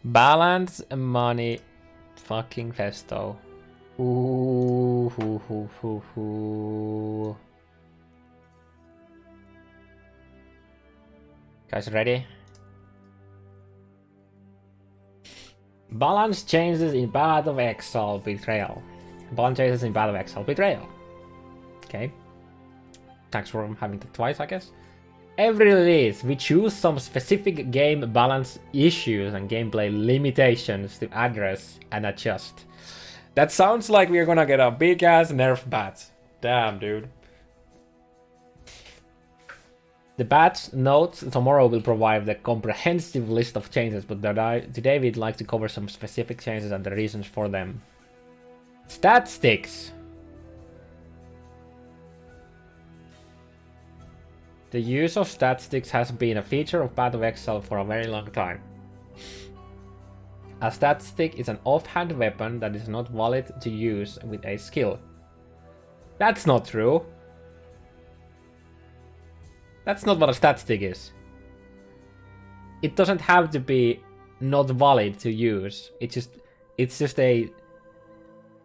Balance money fucking festo. Ooh, hoo, hoo, hoo, hoo. Guys ready? Balance changes in Path of Exile, Betrayal. Balance changes in Path of Exile, Betrayal. Okay. Thanks for having that twice, I guess. Every release, we choose some specific game balance issues and gameplay limitations to address and adjust. That sounds like we're gonna get a big ass nerf bat. Damn, dude. The batch notes tomorrow will provide a comprehensive list of changes, but today we'd like to cover some specific changes and the reasons for them. Stat sticks. The use of stat sticks has been a feature of Path of Exile for a very long time. A stat stick is an offhand weapon that is not valid to use with a skill. That's not true. That's not what a stat stick is. It doesn't have to be not valid to use. It's just a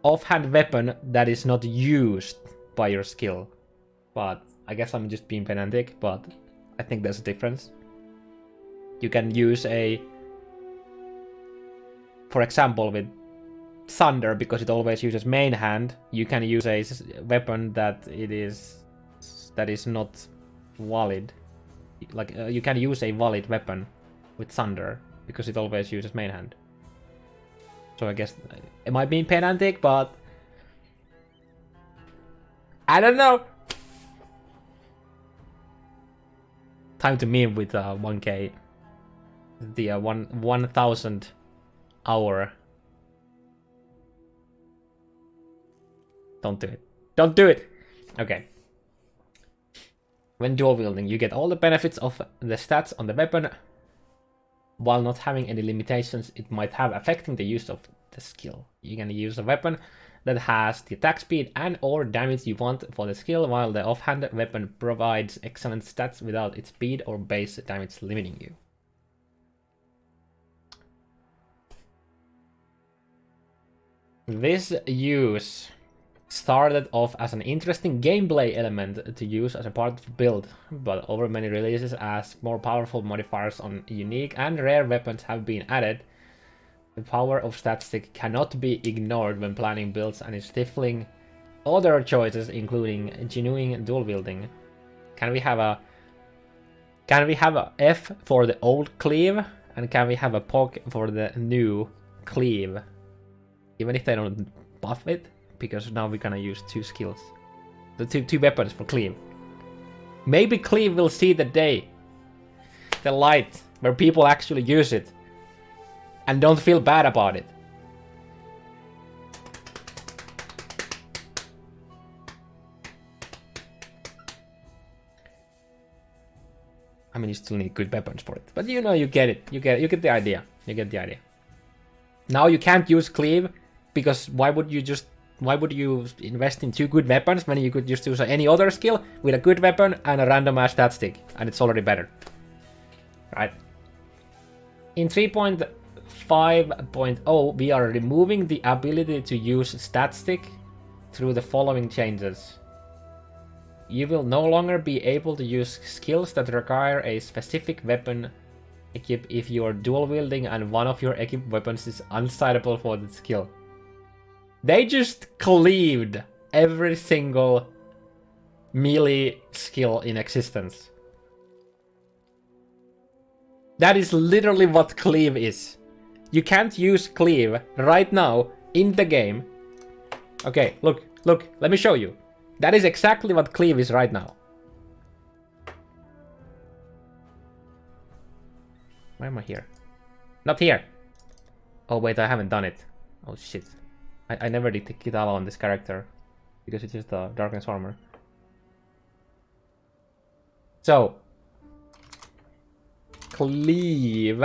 offhand weapon that is not used by your skill. But I guess I'm just being pedantic, but I think there's a difference. You can use for example, with Thunder, because it always uses main hand, you can use a weapon that is not valid. Like you can use a valid weapon with Thunder because it always uses main hand. So I guess it might be pedantic, but I don't know. Time to meme with 1k, the 1000 hour. Don't do it. Don't do it. Okay. When dual wielding, you get all the benefits of the stats on the weapon while not having any limitations it might have affecting the use of the skill. You can use a weapon that has the attack speed and or damage you want for the skill, while the offhand weapon provides excellent stats without its speed or base damage limiting you. This use started off as an interesting gameplay element to use as a part of the build, but over many releases, as more powerful modifiers on unique and rare weapons have been added, the power of statistic cannot be ignored when planning builds and is stifling other choices, including genuine dual wielding. Can we have a F for the old cleave, and can we have a POC for the new cleave? Even if they don't buff it, because now we're gonna use two skills. The two weapons for cleave. Maybe cleave will see the day. The light, where people actually use it. And don't feel bad about it. I mean, you still need good weapons for it. But you know, you get it. You get the idea. You get the idea. Now you can't use cleave, because why would you invest in two good weapons when you could just use any other skill with a good weapon and a random ass stat stick, and it's already better. Right? In 3.5.0, we are removing the ability to use stat stick through the following changes. You will no longer be able to use skills that require a specific weapon equip if you are dual wielding and one of your equipped weapons is unsightable for the skill. They just cleaved every single melee skill in existence. That is literally what cleave is. You can't use cleave right now in the game. Okay, look, let me show you. That is exactly what cleave is right now. Why am I here? Not here. Oh wait, I haven't done it. Oh shit. I never did the Kitala on this character, because it's just the darkness armor. So, cleave,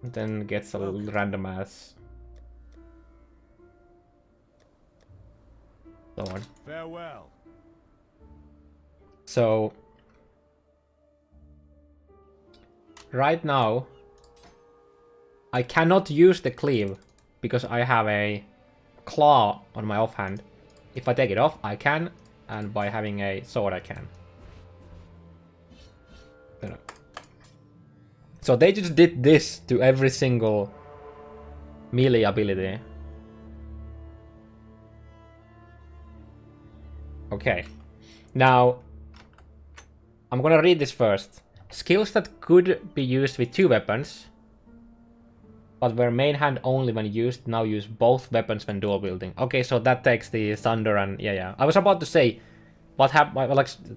then gets a little random ass. So on. Farewell. So, right now, I cannot use the cleave because I have a claw on my offhand. If I take it off, I can, and by having a sword, I can. So they just did this to every single melee ability. Okay. Now, I'm gonna read this first. Skills that could be used with 2 weapons, but were main hand only when used, now use both weapons when dual wielding. Okay, so that takes the Thunder and... Yeah. I was about to say, what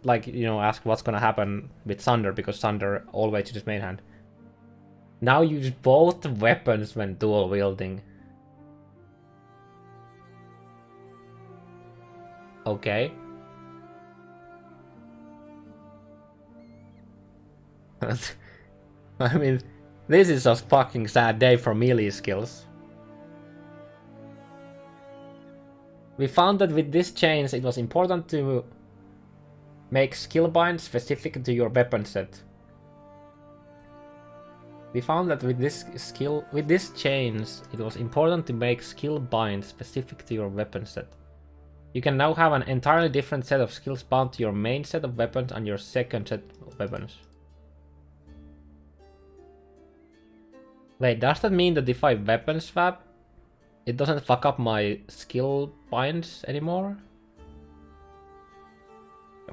like, you know, ask what's gonna happen with Thunder, because Thunder always uses main hand. Now use both weapons when dual wielding. Okay. I mean, this is a fucking sad day for melee skills. We found that with this chains, it was important to make skill bind specific to your weapon set. We found that with this chains, it was important to make skill bind specific to your weapon set. You can now have an entirely different set of skills bound to your main set of weapons and your second set of weapons. Wait, does that mean that if I weapon swap, it doesn't fuck up my skill binds anymore?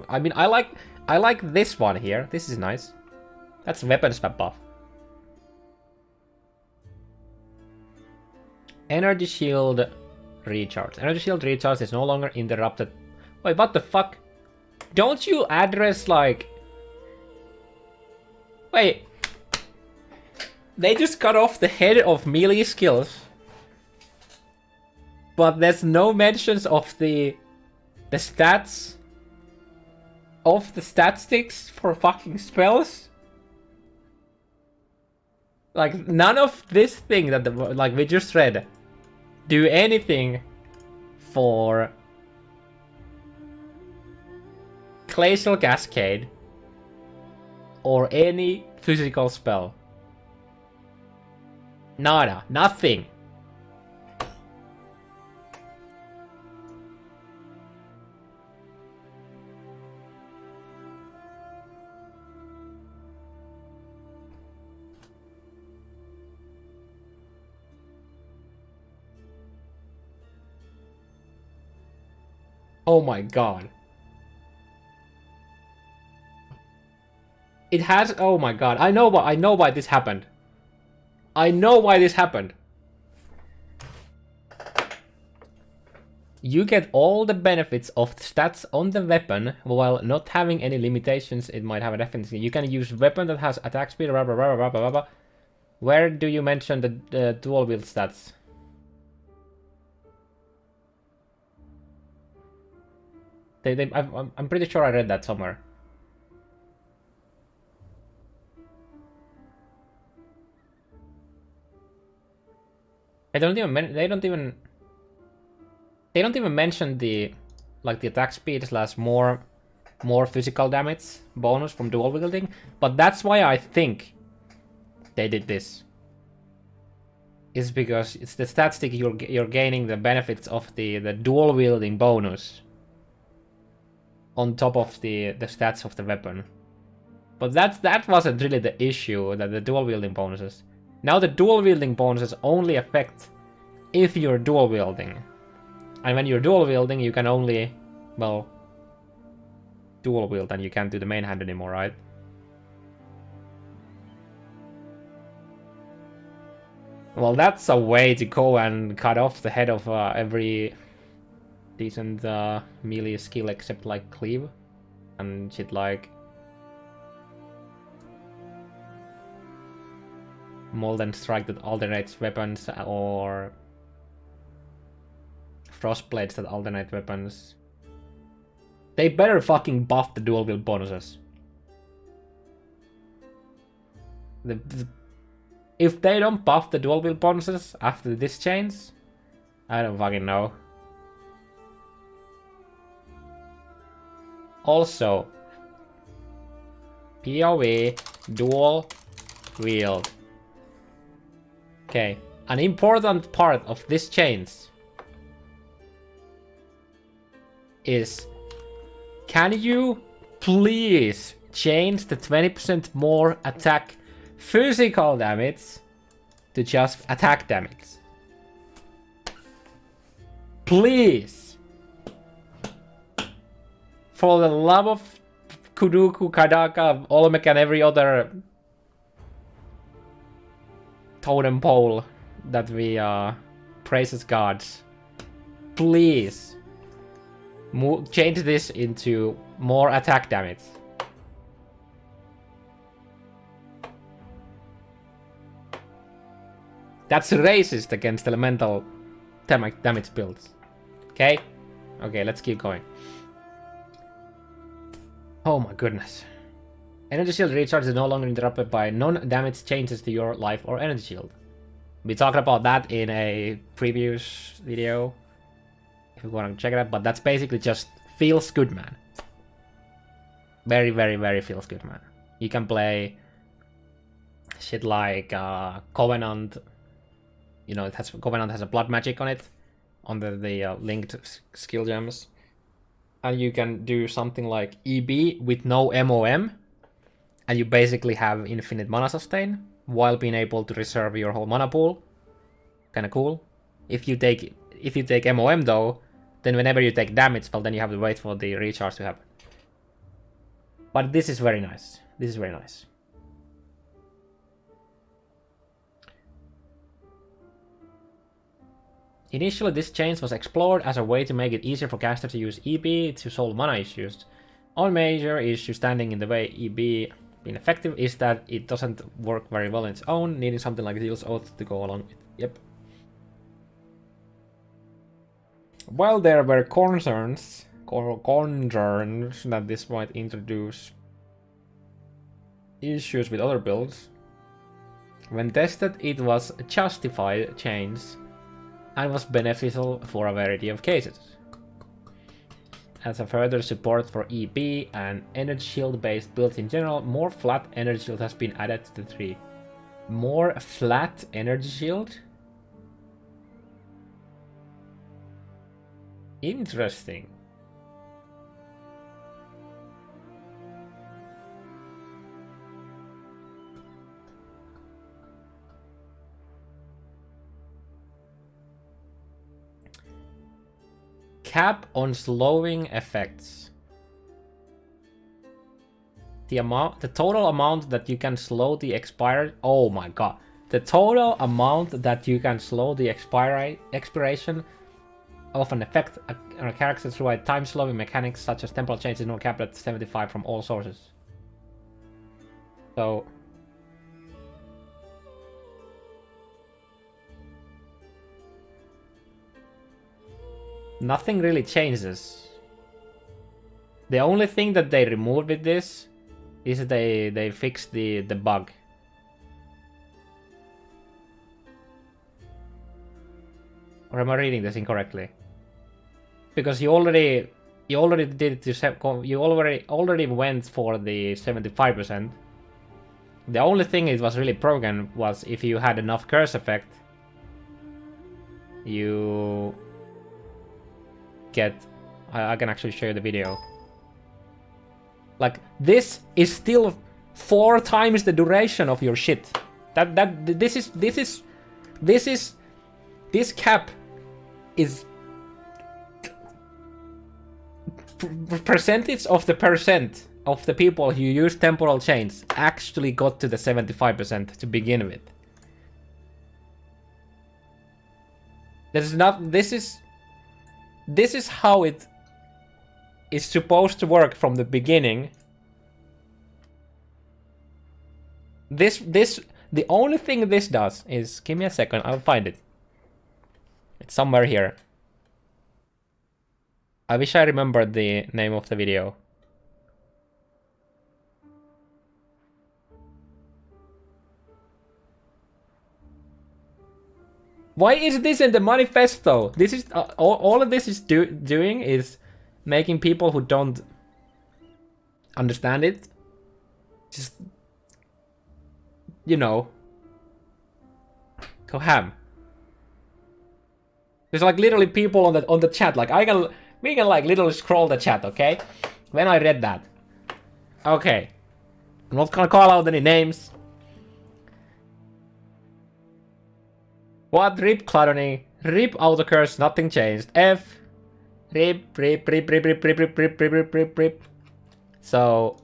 I mean, I like this one here. This is nice. That's weapon swap buff. Energy shield recharge. Energy shield recharge is no longer interrupted. Wait, what the fuck? Don't you address like... Wait. They just cut off the head of melee skills. But there's no mentions of the stats of the statistics for fucking spells. Like, none of this thing that like we just read do anything for Glacial Cascade or any physical spell. Nada. Nothing. Oh my god. It has... Oh my god. I know why this happened. I know why this happened. You get all the benefits of the stats on the weapon while not having any limitations it might have a definitely. You can use weapon that has attack speed, blah, blah, blah, blah, blah, blah. Where do you mention the dual wield stats? I'm pretty sure I read that somewhere. They don't even mention the attack speed / more physical damage bonus from dual wielding, but that's why I think they did this. Is because it's the stat stick you're gaining the benefits of the dual wielding bonus on top of the stats of the weapon. But that wasn't really the issue, that the dual wielding bonuses. Now the dual wielding bonuses only affect if you're dual wielding. And when you're dual wielding, you can only, well, dual wield and you can't do the main hand anymore, right? Well, that's a way to go and cut off the head of every decent melee skill except like cleave and shit like mold and strike that alternates weapons, or frostblades that alternate weapons. They better fucking buff the dual wield bonuses. If they don't buff the dual wield bonuses after this chains, I don't fucking know. Also, POE dual wield. Okay, an important part of this chains is, can you please change the 20% more attack physical damage to just attack damage? Please! For the love of Kuduku, Kadaka, Olmec and every other totem pole that we praise as gods. Please! Change this into more attack damage. That's racist against elemental damage builds. Okay? Okay, let's keep going. Oh my goodness. Energy shield recharge is no longer interrupted by non-damage changes to your life or energy shield. We talked about that in a previous video, if you want to check it out, but that's basically just feels good, man. Very, very, very feels good, man. You can play shit like Covenant. You know, Covenant has a blood magic on it, under the linked skill gems. And you can do something like EB with no MOM, and you basically have infinite mana sustain while being able to reserve your whole mana pool. Kinda cool. If you take MOM though, then whenever you take damage, well, then you have to wait for the recharge to happen. But this is very nice. This is very nice. Initially, this change was explored as a way to make it easier for casters to use EB to solve mana issues. One major issue standing in the way EB being effective is that it doesn't work very well on its own, needing something like Deal's Oath to go along with it. Yep. While there were concerns that this might introduce issues with other builds, when tested it was a justified change and was beneficial for a variety of cases. As a further support for EB and energy shield based builds in general, more flat energy shield has been added to the tree. More flat energy shield? Interesting. Cap on slowing effects. The total amount that you can slow the expire. Oh my god. The total amount that you can slow the expiration of an effect on a character through a time slowing mechanics such as Temporal Chains is now capped at 75 from all sources. So nothing really changes. The only thing that they removed with this is that they fixed the bug. Or am I reading this incorrectly? Because you already did it to you already went for the 75%. The only thing it was really broken was if you had enough curse effect, you get. I can actually show you the video. Like, this is still 4 times the duration of your shit. This cap is percentage of the percent of the people who use Temporal Chains actually got to the 75% to begin with. This is how it is supposed to work from the beginning. The only thing this does is, give me a second, I'll find it. It's somewhere here. I wish I remembered the name of the video. Why is this in the manifesto? This is all of this is doing is making people who don't understand it just, you know, Go ham. There's like literally people on the chat. Like we can like literally scroll the chat, okay? When I read that. Okay. I'm not gonna call out any names. What? Rip Cladony. Rip auto curse, nothing changed. F. Rip. So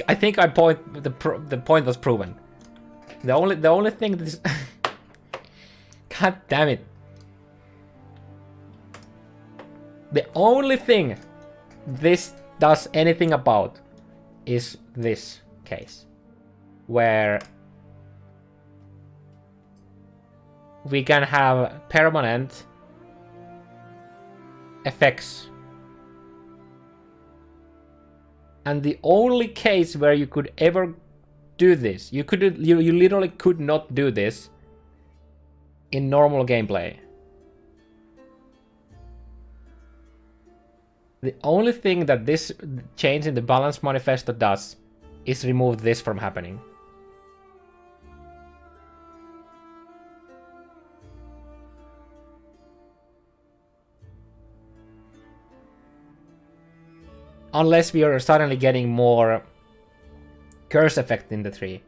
I think the point was proven. The only thing that is God damn it. The only thing this does anything about is this case, where we can have permanent effects. And the only case where you could ever do this, you literally could not do this in normal gameplay. The only thing that this change in the balance manifesto does is remove this from happening. Unless we are suddenly getting more curse effect in the tree.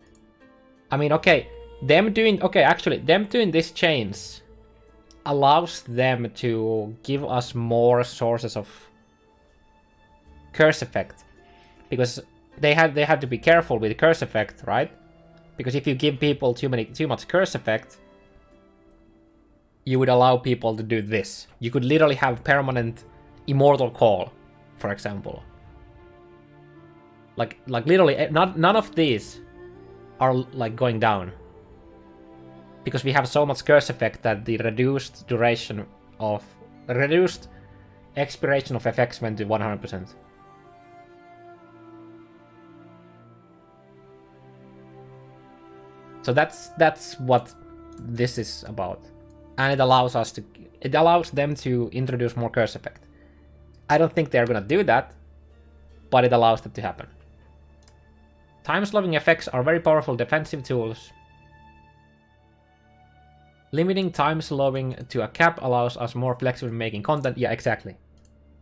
I mean, okay, them doing this chains allows them to give us more sources of curse effect, because they have to be careful with curse effect, right? Because if you give people too much curse effect, you would allow people to do this. You could literally have permanent immortal call, for example. Like literally, none of these are like going down, because we have so much curse effect that the reduced expiration of effects went to 100%. So that's what this is about, and it allows them to introduce more curse effect. I don't think they're gonna do that, but it allows that to happen. Time slowing effects are very powerful defensive tools. Limiting time slowing to a cap allows us more flexible in making content. Yeah, exactly.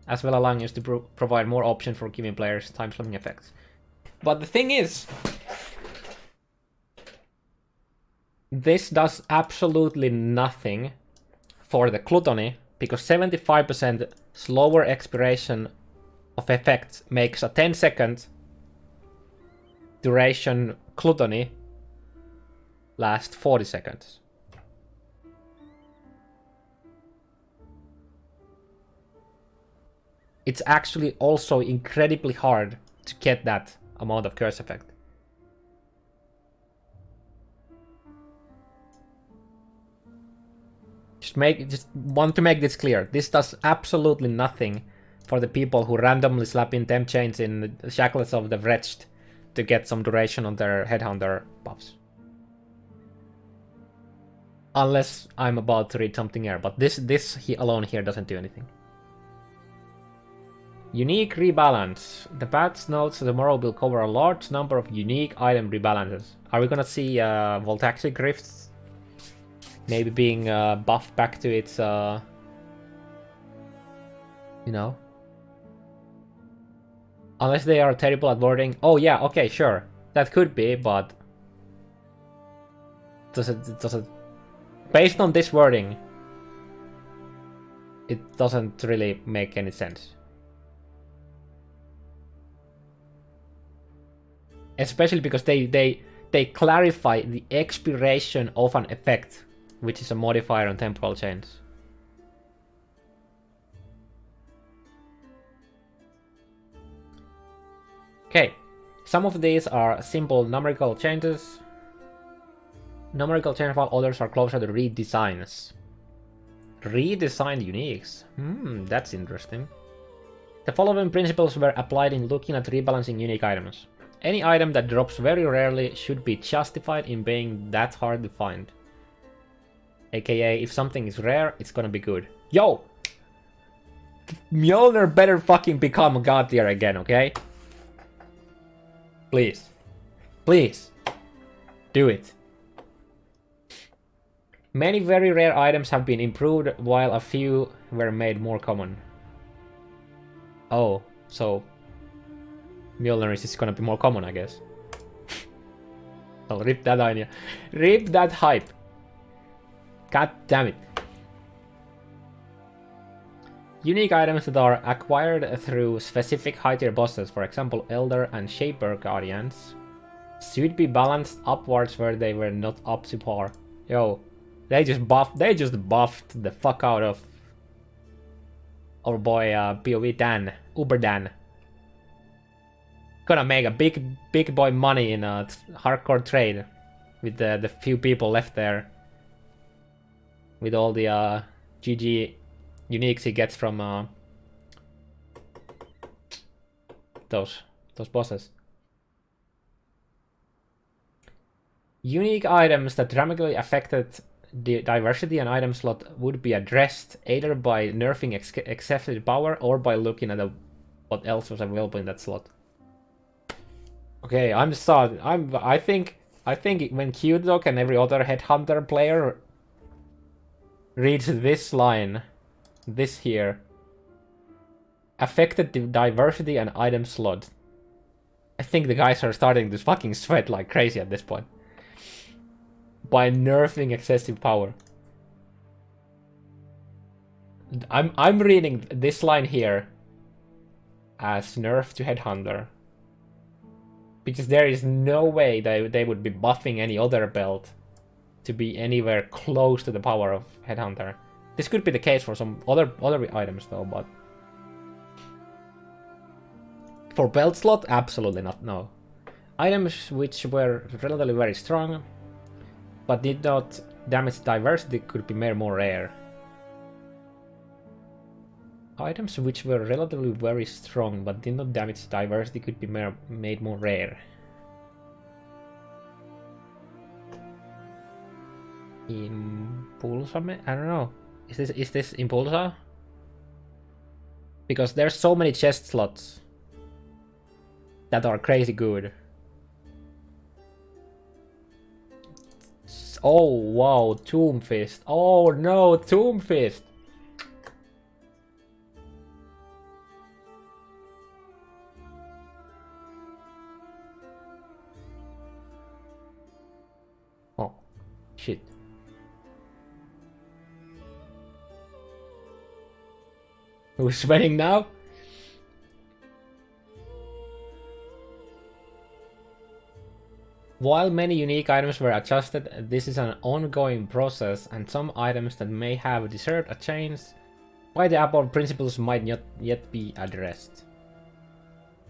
As well allowing us to provide more options for giving players time slowing effects. But the thing is, this does absolutely nothing for the gluttony, because 75% slower expiration of effects makes a 10-second duration gluttony last 40 seconds. It's actually also incredibly hard to get that amount of curse effect. Just want to make this clear. This does absolutely nothing for the people who randomly slap in temp chains in the shackles of the wretched to get some duration on their headhunter buffs. Unless I'm about to read something here, but this alone here doesn't do anything. Unique rebalance. The patch notes tomorrow will cover a large number of unique item rebalances. Are we gonna see Voltaxic Rifts maybe being buffed back to its, you know? Unless they are terrible at wording. Oh yeah, okay, sure. That could be, but does it based on this wording, it doesn't really make any sense. Especially because they clarify the expiration of an effect, which is a modifier on Temporal Chains. Okay, some of these are simple numerical changes. Numerical change, while others are closer to redesigns. Redesigned uniques. That's interesting. The following principles were applied in looking at rebalancing unique items. Any item that drops very rarely should be justified in being that hard to find. AKA, if something is rare, it's gonna be good. Yo! Mjolnir better fucking become God tier again, okay? Please. Please. Do it. Many very rare items have been improved, while a few were made more common. Oh, so Mjolnir is just gonna be more common, I guess. I'll rip that idea. Rip that hype. God damn it. Unique items that are acquired through specific high tier bosses, for example Elder and Shaper Guardians, should be balanced upwards where they were not up to par. Yo, they just buffed the fuck out of our boy POE Dan, Uber Dan. Gonna make a big boy money in a hardcore trade with the few people left there. With all the GG uniques he gets from those bosses. Unique items that dramatically affected the diversity and item slot would be addressed either by nerfing excessive power or by looking at what else was available in that slot. Okay, I'm sorry. I think when Q-Dog and every other Headhunter player reads this line, this here, affected the diversity and item slot, I think the guys are starting to fucking sweat like crazy at this point. By nerfing excessive power. I'm reading this line here as nerf to Headhunter. Because there is no way they would be buffing any other belt to be anywhere close to the power of Headhunter. This could be the case for some other items though, but for belt slot, absolutely not, no. Items which were relatively very strong, but did not damage diversity could be made more rare. Items which were relatively very strong, but did not damage diversity could be made more rare. Impulsa? I don't know. Is this Impulsa? Because there's so many chest slots that are crazy good. Oh wow, Tomb Fist. Oh no, Tomb Fist. Oh, shit. Who's sweating now? While many unique items were adjusted, this is an ongoing process, and some items that may have deserved a change by the above principles might not yet be addressed.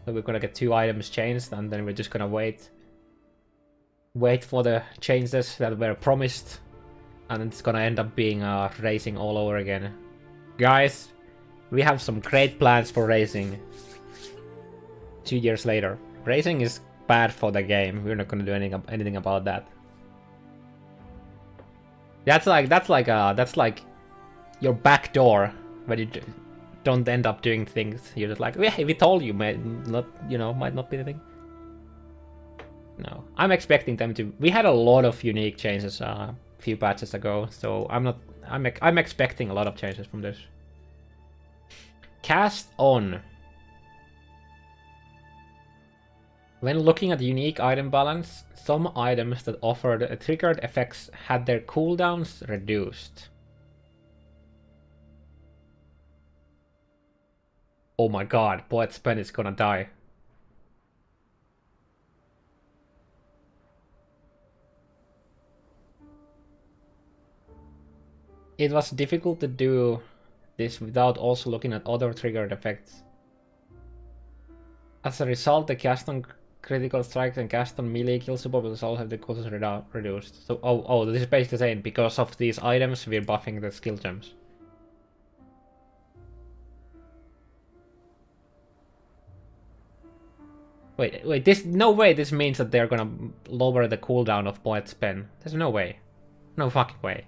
So we're gonna get 2 items changed, and then we're just gonna wait for the changes that were promised, and it's gonna end up being racing all over again. Guys, we have some great plans for racing 2 years later. Racing is bad for the game. We're not gonna do anything about that. That's like your back door when you don't end up doing things. You're just like, yeah, we told you, might not be the thing. No, I'm expecting them to. We had a lot of unique changes a few patches ago, so I'm expecting a lot of changes from this. Cast on. When looking at the unique item balance, some items that offered triggered effects had their cooldowns reduced. Oh my god, Poet's Pen is gonna die. It was difficult to do this without also looking at other triggered effects. As a result, the cast on critical strikes and cast on melee kill support also have the costs reduced. So, oh, this is basically saying because of these items, we're buffing the skill gems. Wait, no way this means that they're gonna lower the cooldown of Poet's Pen. There's no way. No fucking way.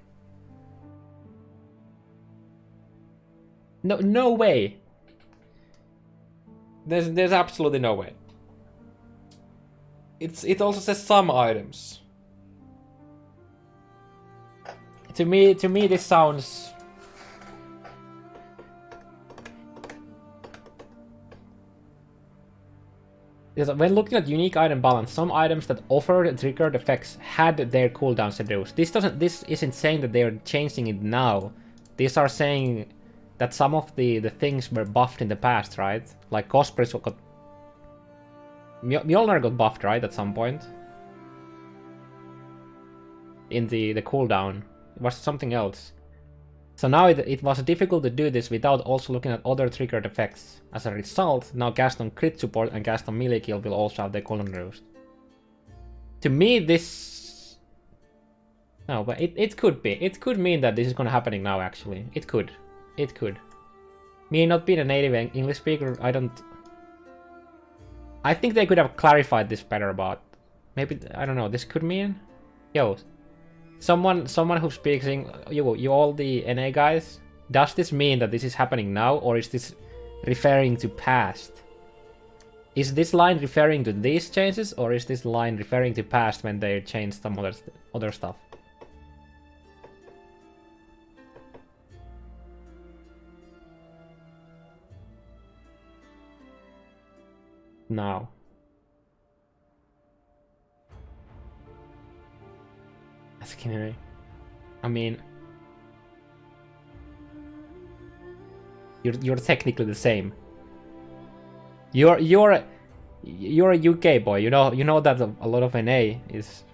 No way. There's absolutely no way. It also says some items. To me, this sounds. When looking at unique item balance, some items that offered triggered effects had their cooldowns reduced. This isn't saying that they are changing it now. These are saying that some of the things were buffed in the past, right? Like Cospress got... Mjolnir got buffed, right, at some point? In the cooldown. It was something else. So now it was difficult to do this without also looking at other triggered effects. As a result, now cast on crit support and cast on melee kill will also have their cooldown reduced. To me, this... No, but it could be. It could mean that this is gonna happening now, actually. It could. It could. Me not being a native English speaker, I think they could have clarified this better about... Maybe, I don't know, this could mean... Yo, someone who speaks you all the NA guys, does this mean that this is happening now, or is this referring to past? Is this line referring to these changes, or is this line referring to past when they changed some other stuff? Now. I mean, you're technically the same. You're a UK boy. You know that a lot of NA is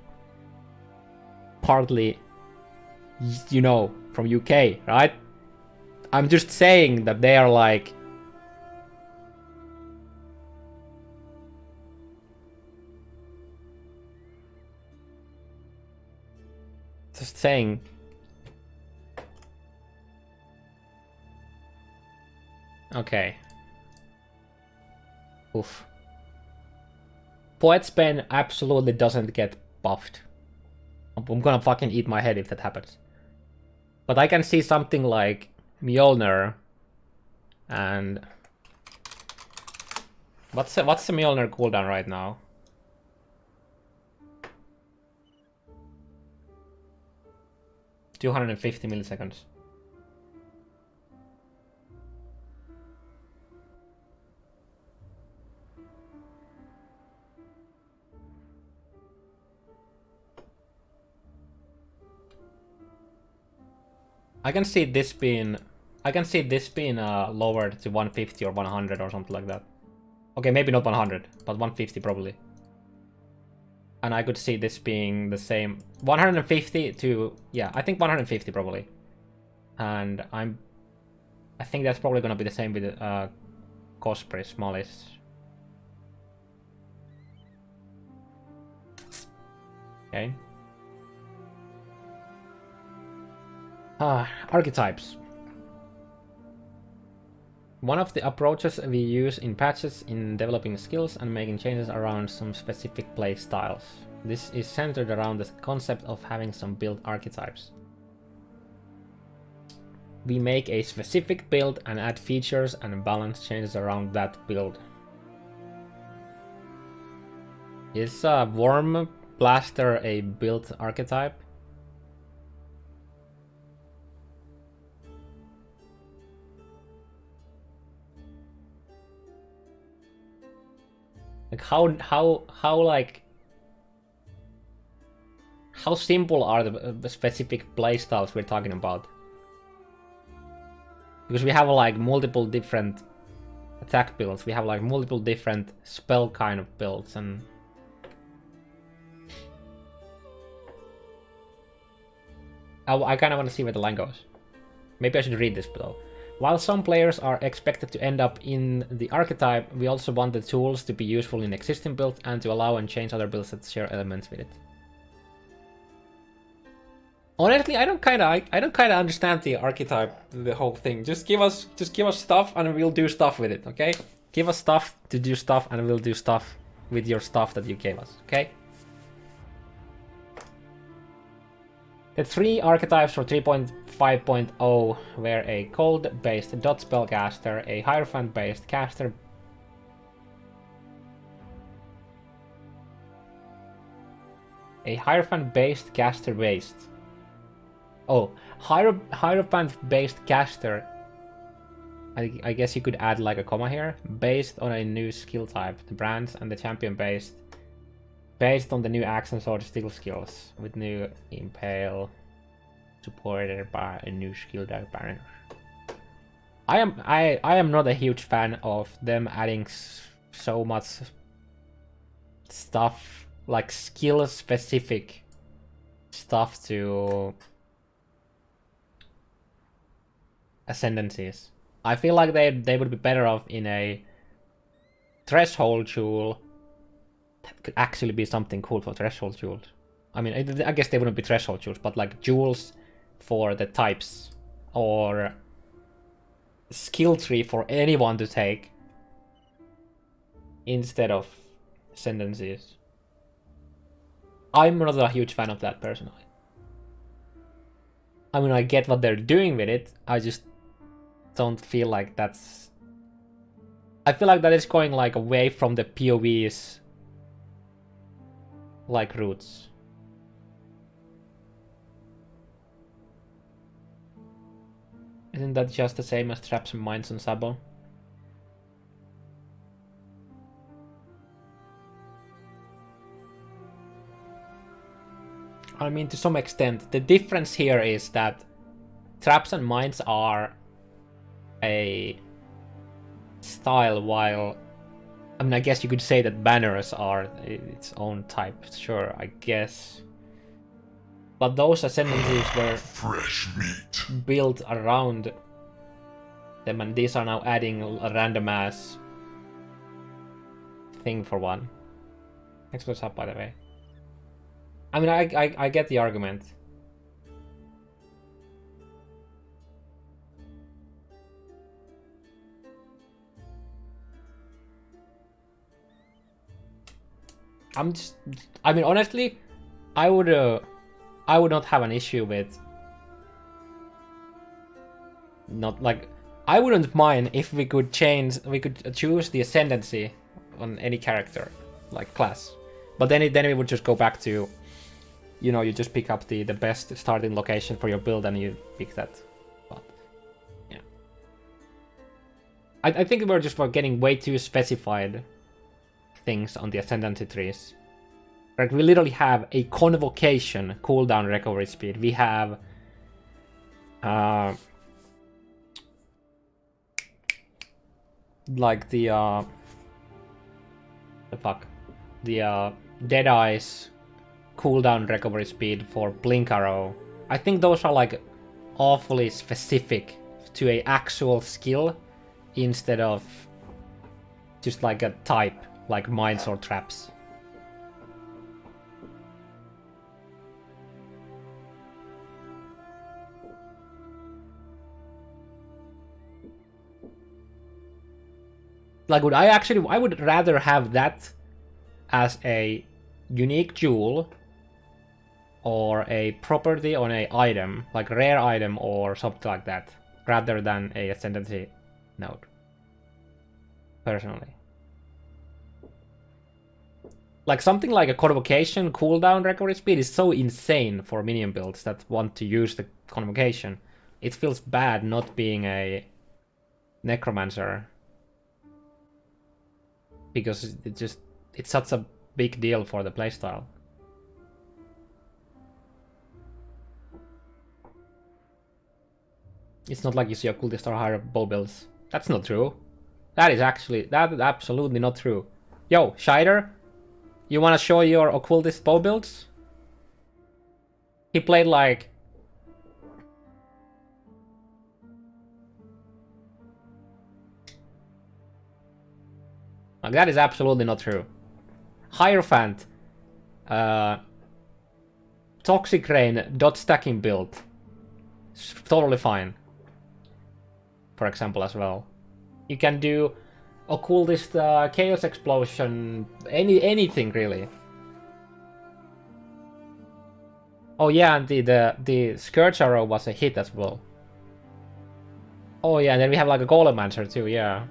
partly from UK, right? I'm just saying that they are like. Just saying. Okay. Oof. Poet's Pen absolutely doesn't get buffed. I'm gonna fucking eat my head if that happens. But I can see something like Mjolnir and... What's the Mjolnir cooldown right now? ...250 milliseconds. I can see this being lowered to 150 or 100 or something like that. Okay, maybe not 100, but 150 probably. And I could see this being the same. 150 to... Yeah, I think 150 probably. And I think that's probably gonna be the same with Cospress, Smallis. Okay. Archetypes. One of the approaches we use in patches in developing skills and making changes around some specific play styles. This is centered around the concept of having some build archetypes. We make a specific build and add features and balance changes around that build. Is Worm Blaster a build archetype? Like how simple are the specific playstyles we're talking about? Because we have like multiple different attack builds, we have like multiple different spell kind of builds, and I kind of want to see where the line goes. Maybe I should read this below. While some players are expected to end up in the archetype, we also want the tools to be useful in existing builds and to allow and change other builds that share elements with it. Honestly, I don't kind of understand the archetype, the whole thing. Just give us stuff and we'll do stuff with it, okay? Give us stuff to do stuff and we'll do stuff with your stuff that you gave us, okay? The three archetypes for 3.5.0 were a cold-based dot spellcaster, a Hierophant-based caster, Oh, Hierophant-based caster. I guess you could add like a comma here. Based on a new skill type. The brands and the champion based on the new axe and sword skill skills. With new impale. Supported by a new skill type banner. I am not a huge fan of them adding so much stuff, like skill specific stuff to ascendancies. I feel like they would be better off in a threshold jewel. That could actually be something cool for threshold jewels. I mean, I guess they wouldn't be threshold jewels, but like jewels for the types or skill tree for anyone to take instead of ascendancies. I'm not a huge fan of that personally. I mean, I get what they're doing with it. I just don't feel like that's... I feel like that is going like away from the POE's like roots. Isn't that just the same as traps and mines on Sabo? I mean, to some extent, the difference here is that traps and mines are a style, while... I mean, I guess you could say that banners are its own type, sure, I guess. But those ascendancies were fresh meat built around them, and these are now adding a random ass thing for one. Next what's up, by the way. I mean, I get the argument. I mean, honestly, I would not have an issue with not like... I wouldn't mind if we could choose the ascendancy on any character, like class. But then we would just go back to, you know, you just pick up the best starting location for your build and you pick that. But yeah, I think we're just getting way too specified things on the ascendancy trees. Like, we literally have a convocation cooldown recovery speed. We have like the Deadeye's cooldown recovery speed for Blink Arrow. I think those are like awfully specific to a actual skill instead of just like a type, like mines or traps. Like, I would rather have that as a unique jewel or a property on a item, like rare item or something like that, rather than a ascendancy node. Personally. Like, something like a convocation cooldown recovery speed is so insane for minion builds that want to use the convocation. It feels bad not being a necromancer. Because it's such a big deal for the playstyle. It's not like you see occultist or higher bow builds. That's not true. That is absolutely not true. Yo, Shider, you wanna show your occultist bow builds? He played like... Like, that is absolutely not true. Hierophant. Toxic Rain, dot stacking build. It's totally fine. For example, as well. You can do occultist chaos explosion, anything really. Oh yeah, and the Scourge Arrow was a hit as well. Oh yeah, and then we have like a Golemancer too, yeah.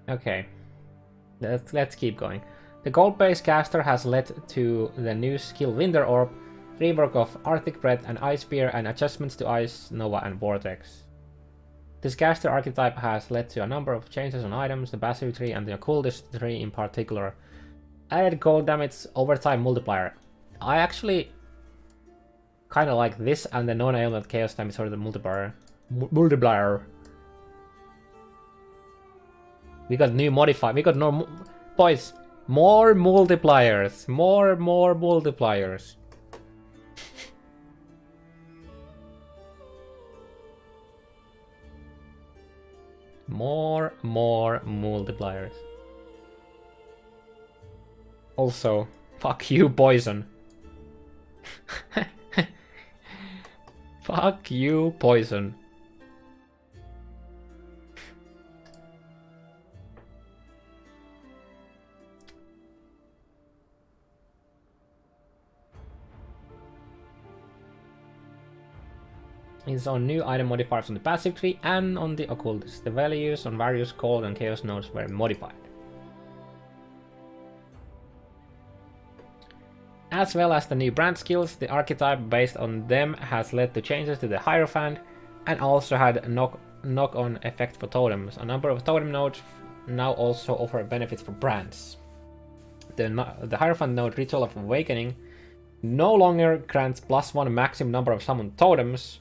Okay, let's keep going. The gold-based caster has led to the new skill Winter Orb, rework of Arctic Breath and Ice Spear, and adjustments to Ice, Nova, and Vortex. This caster archetype has led to a number of changes on items, the passive tree and the occultist tree in particular. Added gold damage overtime multiplier. I actually kind of like this and the non-ailment chaos damage or the multiplier. We got new modify. We got no boys. More multipliers. More multipliers. More multipliers. Also, fuck you, poison. Fuck you, poison. It's on new item modifiers on the passive tree and on the occultist. The values on various cold and chaos nodes were modified. As well as the new brand skills, the archetype based on them has led to changes to the Hierophant and also had a knock-on effect for totems. A number of totem nodes now also offer benefits for brands. The Hierophant node Ritual of Awakening no longer grants +1 maximum number of summoned totems.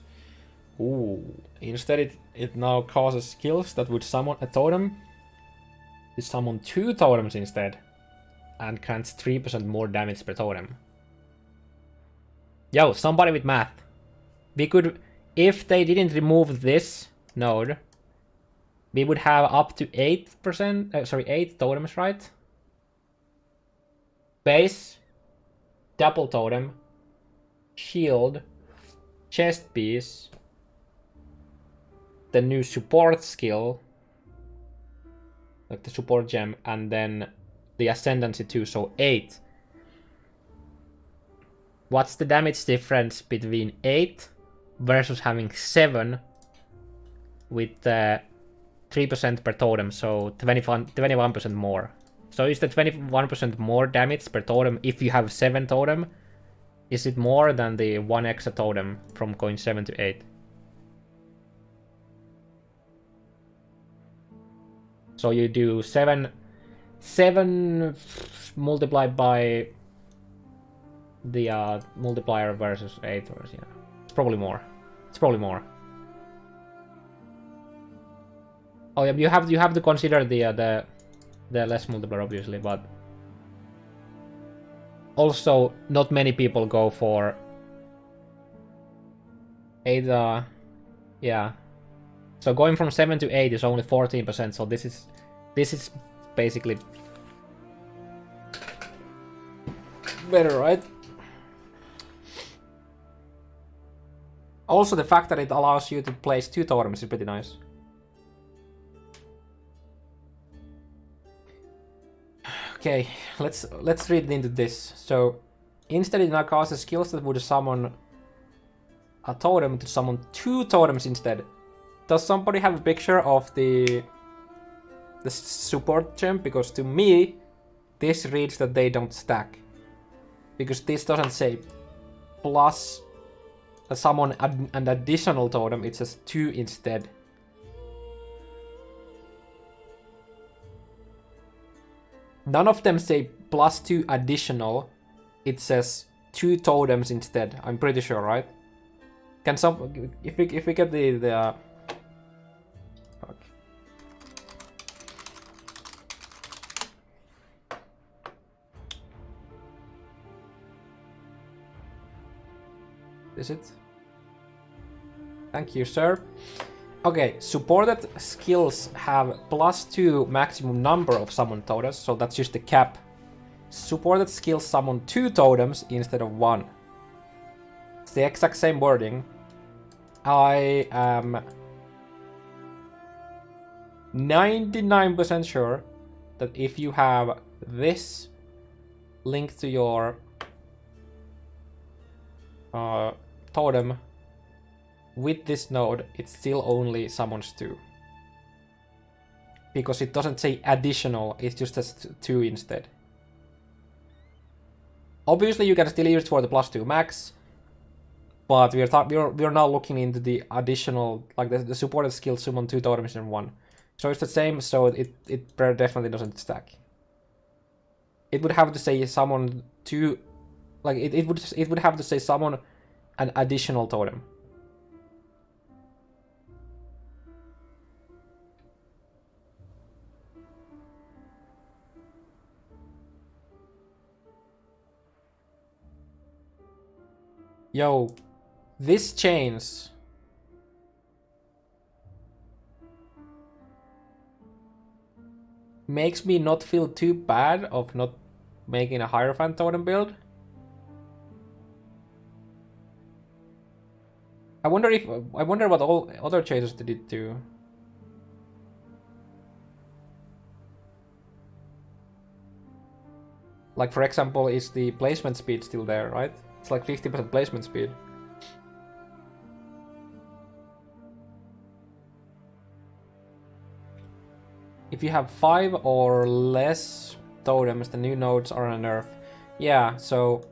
Ooh. Instead it now causes skills that would summon a totem to summon 2 totems instead, and grants 3% more damage per totem. Yo, somebody with math. We could, if they didn't remove this node, we would have up to 8 totems, right? Base, double totem, shield, chest piece, the new support skill, like the support gem, and then the ascendancy too, so 8. What's the damage difference between 8 versus having 7 with 3% per totem, so 21% more. So is the 21% more damage per totem if you have 7 totem? Is it more than the 1 extra totem from going 7 to 8? So you do 7 multiplied by the multiplier versus 8, or yeah, it's probably more. It's probably more. Oh yeah, you have to consider the less multiplier obviously, but also not many people go for 8. Yeah. So going from 7 to 8 is only 14%. So this is basically better, right? Also, the fact that it allows you to place 2 totems is pretty nice. Okay, let's read into this. So instead it now causes skills that would summon a totem to summon 2 totems instead. Does somebody have a picture of the support gem? Because to me, this reads that they don't stack. Because this doesn't say plus summon an additional totem, it says 2 instead. None of them say +2 additional, it says 2 totems instead. I'm pretty sure, right? Can some, if we get the fuck. Is it? Thank you, sir. Okay, supported skills have +2 maximum number of summoned totems, so that's just the cap. Supported skills summon 2 totems instead of 1. It's the exact same wording. I am 99% sure that if you have this linked to your totem with this node, it still only summons 2. Because it doesn't say additional, it just says 2 instead. Obviously, you can still use it for the +2 max, but we're now looking into the additional, like the supported skill summon 2 totems in 1. So it's the same, so it definitely doesn't stack. It would have to say summon 2, like it would have to say summon an additional totem. Yo, this chains. Makes me not feel too bad of not making a Hierophant totem build. I wonder what all other changes did it do. Like, for example, is the placement speed still there, right? It's like 50% placement speed. If you have 5 or less totems, the new nodes are a nerf. Yeah, so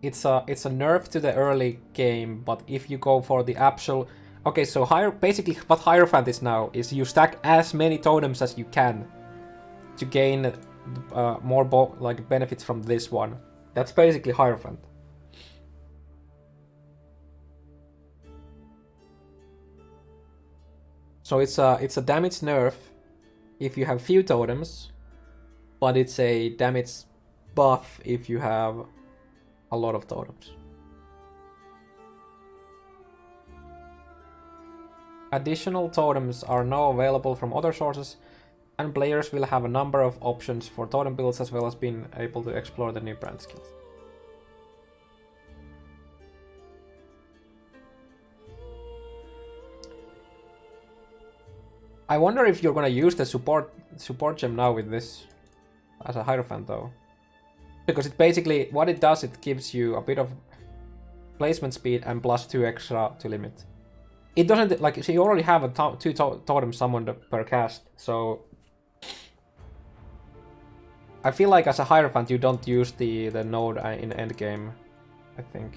it's a nerf to the early game, but if you go for the absolute... Okay, so basically what Hierophant is now is you stack as many totems as you can to gain more benefits from this one. That's basically Hierophant. So it's a damage nerf if you have few totems, but it's a damage buff if you have a lot of totems. Additional totems are now available from other sources, and players will have a number of options for totem builds as well as being able to explore the new brand skills. I wonder if you're gonna use the support gem now with this as a Hierophant though. Because it basically, what it does, it gives you a bit of placement speed and +2 extra to limit. It doesn't, like, so you already have a 2 totems summoned per cast, so... I feel like as a Hierophant you don't use the node in endgame, I think.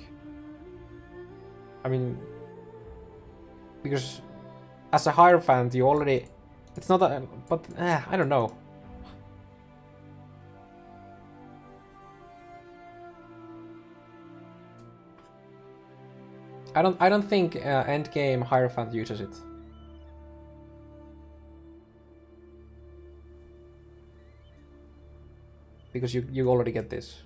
I mean... Because... As a Hierophant, you already... It's not a... But, I don't know. I don't think endgame Hierophant uses it. Because you already get this.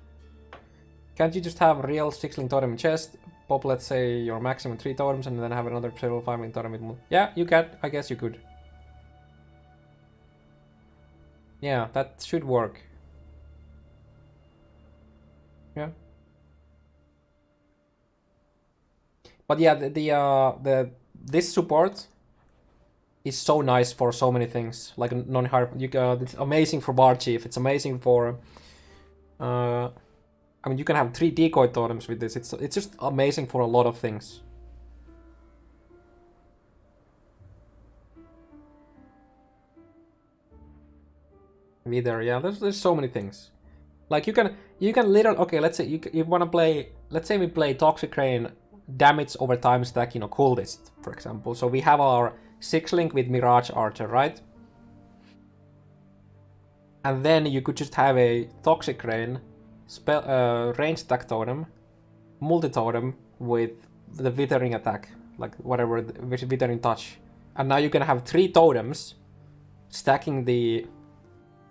Can't you just have real 6-link totem in chest? Pop, let's say, your maximum 3 totems and then have another several 5-link totem with... Yeah, you can. I guess you could. Yeah, that should work. Yeah. But yeah, this support is so nice for so many things. Like non-Hierophant, it's amazing for Bar Chief. It's amazing for... I mean, you can have 3 decoy totems with this. It's just amazing for a lot of things. Wither, yeah, there's so many things. Like you can literally, okay, let's say you want to play, let's say we play Toxic Rain damage over time stack, Cultist, for example. So we have our 6-link with Mirage Archer, right? And then you could just have a Toxic Rain range stack totem, multi-totem with the Withering attack, like whatever, with Withering touch. And now you can have 3 totems stacking the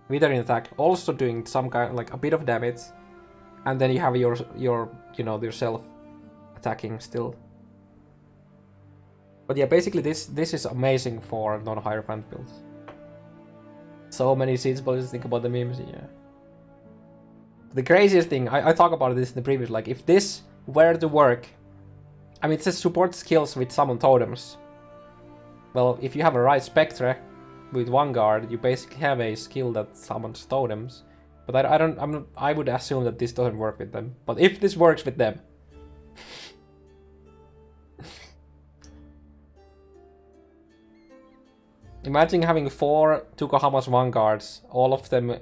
Withering attack, also doing some kind, like a bit of damage, and then you have your yourself attacking still. But yeah, basically this is amazing for non-Hierophant builds. So many seeds, but just think about the memes, yeah. The craziest thing, I talk about this in the previous, like if this were to work, I mean it says support skills with summon totems. Well, if you have a right Spectre with Vanguard, you basically have a skill that summons totems. But I would assume that this doesn't work with them. But if this works with them... Imagine having 4 Tukohama's Vanguards, all of them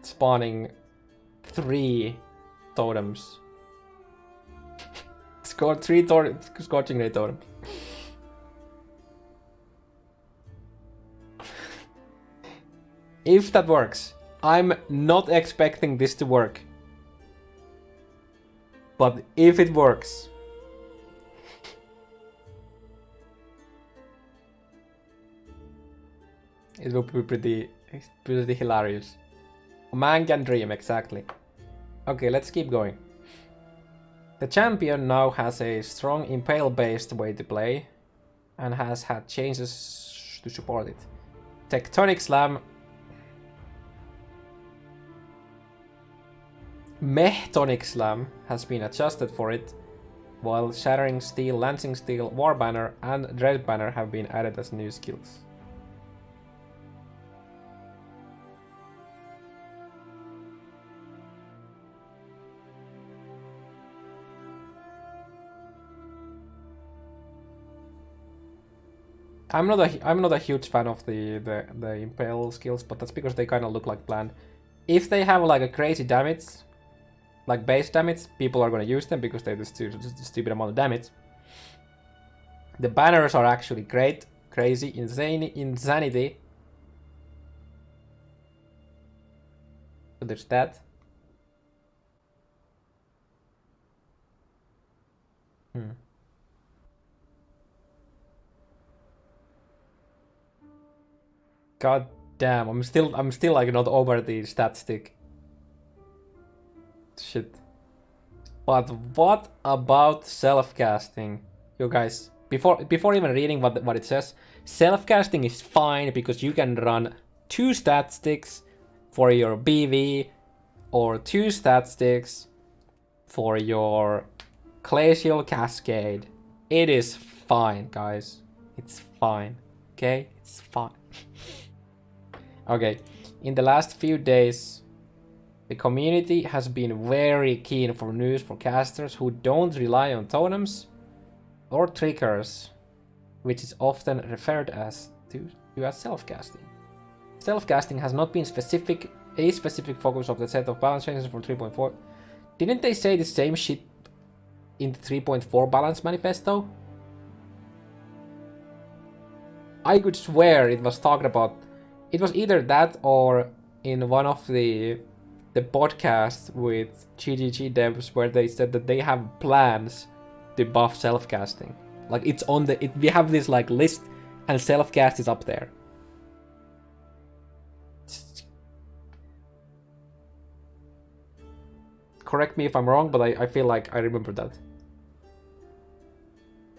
spawning 3 totems. Scored 3 Scorching Ray totems. If that works, I'm not expecting this to work. But if it works, it will be pretty hilarious. A man can dream, exactly. Okay, let's keep going. The champion now has a strong impale-based way to play and has had changes to support it. Tectonic Slam, Mechtonic Slam has been adjusted for it, while Shattering Steel, Lancing Steel, War Banner, and Dread Banner have been added as new skills. I'm not a huge fan of the impale skills, but that's because they kind of look like bland. If they have like a crazy damage, like base damage, people are gonna use them because they do the stupid amount of damage. The banners are actually great, crazy, insanity. So there's that. God damn, I'm still like not over the stat stick. Shit. But what about self-casting? You guys, before even reading what it says, self-casting is fine because you can run 2 stat sticks for your BV or 2 stat sticks for your Glacial Cascade. It is fine, guys. It's fine. Okay? It's fine. Okay, in the last few days, the community has been very keen for news for casters who don't rely on totems or triggers, which is often referred as to as self-casting. Self-casting has not been a specific focus of the set of balance changes for 3.4. Didn't they say the same shit in the 3.4 balance manifesto? I could swear it was talking about. It was either that or in one of the podcasts with GGG devs where they said that they have plans to buff self-casting. Like it's on the we have this like list and self-cast is up there. Correct me if I'm wrong, but I feel like I remember that.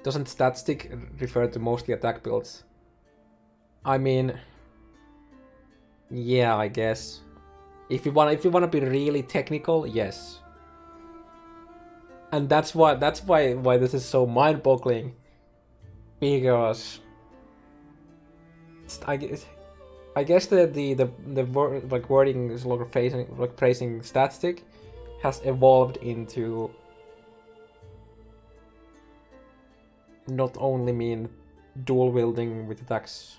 Doesn't stat stick refer to mostly attack builds? I mean, yeah, I guess. If you wanna be really technical, yes. And that's why this is so mind-boggling. Because I guess the wording is like phrasing static has evolved into not only mean dual wielding with attacks,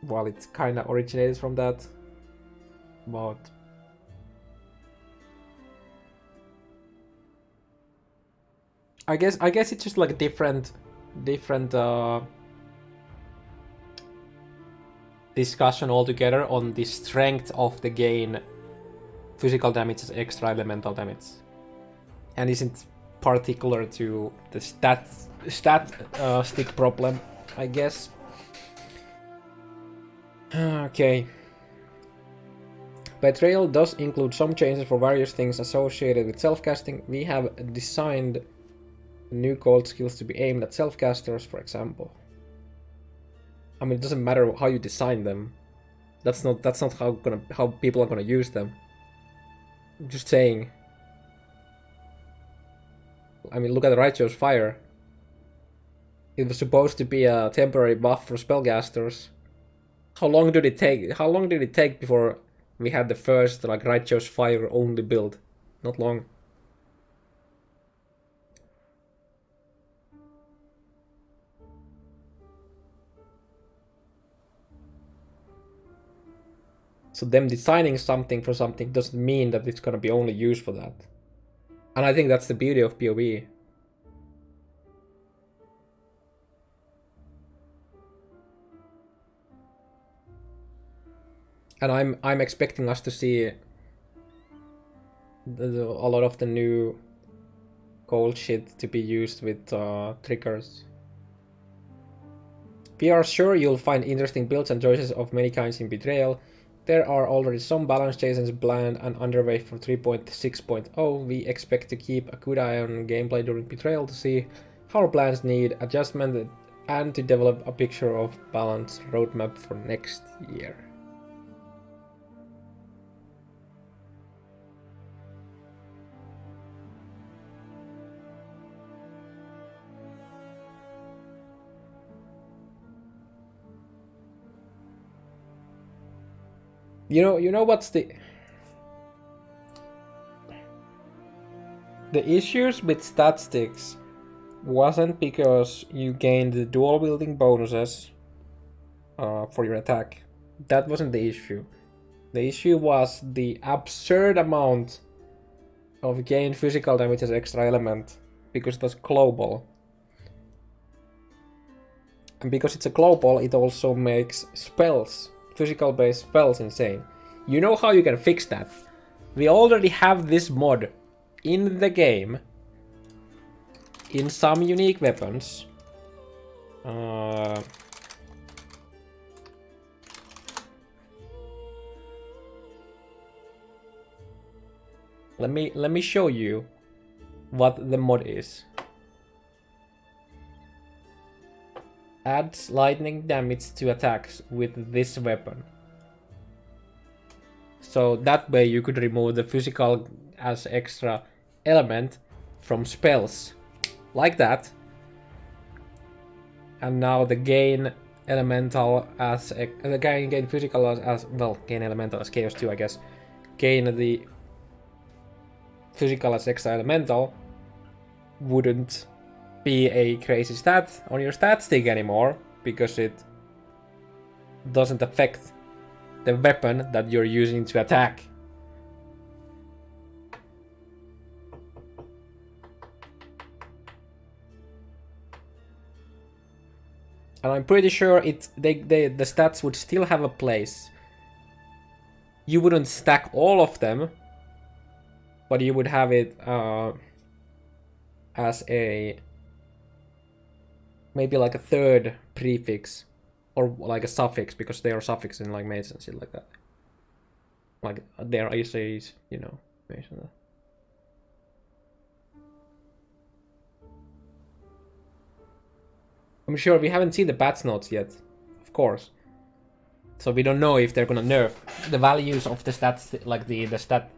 while it kind of originated from that, but I guess it's just like a different discussion altogether on the strength of the gain physical damage as extra elemental damage, and isn't particular to the stat stick problem, I guess. Okay. Betrayal does include some changes for various things associated with self-casting. We have designed new cold skills to be aimed at self-casters, for example. I mean, it doesn't matter how you design them. That's not how people are gonna use them. I'm just saying. I mean, look at Righteous Fire. It was supposed to be a temporary buff for spellcasters. How long did it take before we had the first like Righteous Fire only build? Not long. So them designing something for something doesn't mean that it's gonna be only used for that. And I think that's the beauty of PoE. And I'm expecting us to see a lot of the new gold shit to be used with triggers. We are sure you'll find interesting builds and choices of many kinds in Betrayal. There are already some balance changes planned and underway for 3.6.0. We expect to keep a good eye on gameplay during Betrayal to see how our plans need adjustment and to develop a picture of balance roadmap for next year. You know what's the issues with stat sticks wasn't because you gained the dual wielding bonuses for your attack. That wasn't the issue. The issue was the absurd amount of gained physical damage as extra element because it was global. And because it's a global, it also makes spells, physical based spells, insane. You know how you can fix that? We already have this mod in the game in some unique weapons. Let me show you what the mod is. Adds lightning damage to attacks with this weapon. So that way you could remove the physical as extra element from spells. Like that. And now the gain elemental as the gain physical as well, gain elemental as chaos 2, I guess. Gain the physical as extra elemental wouldn't be a crazy stat on your stat stick anymore because it doesn't affect the weapon that you're using to attack. And I'm pretty sure the stats would still have a place. You wouldn't stack all of them, but you would have it as a maybe like a third prefix or like a suffix, because they are suffixes in like maze and shit like that. Like there is a, you know, mention. I'm sure we haven't seen the patch notes yet, of course. So we don't know if they're gonna nerf the values of the stats, like the stat,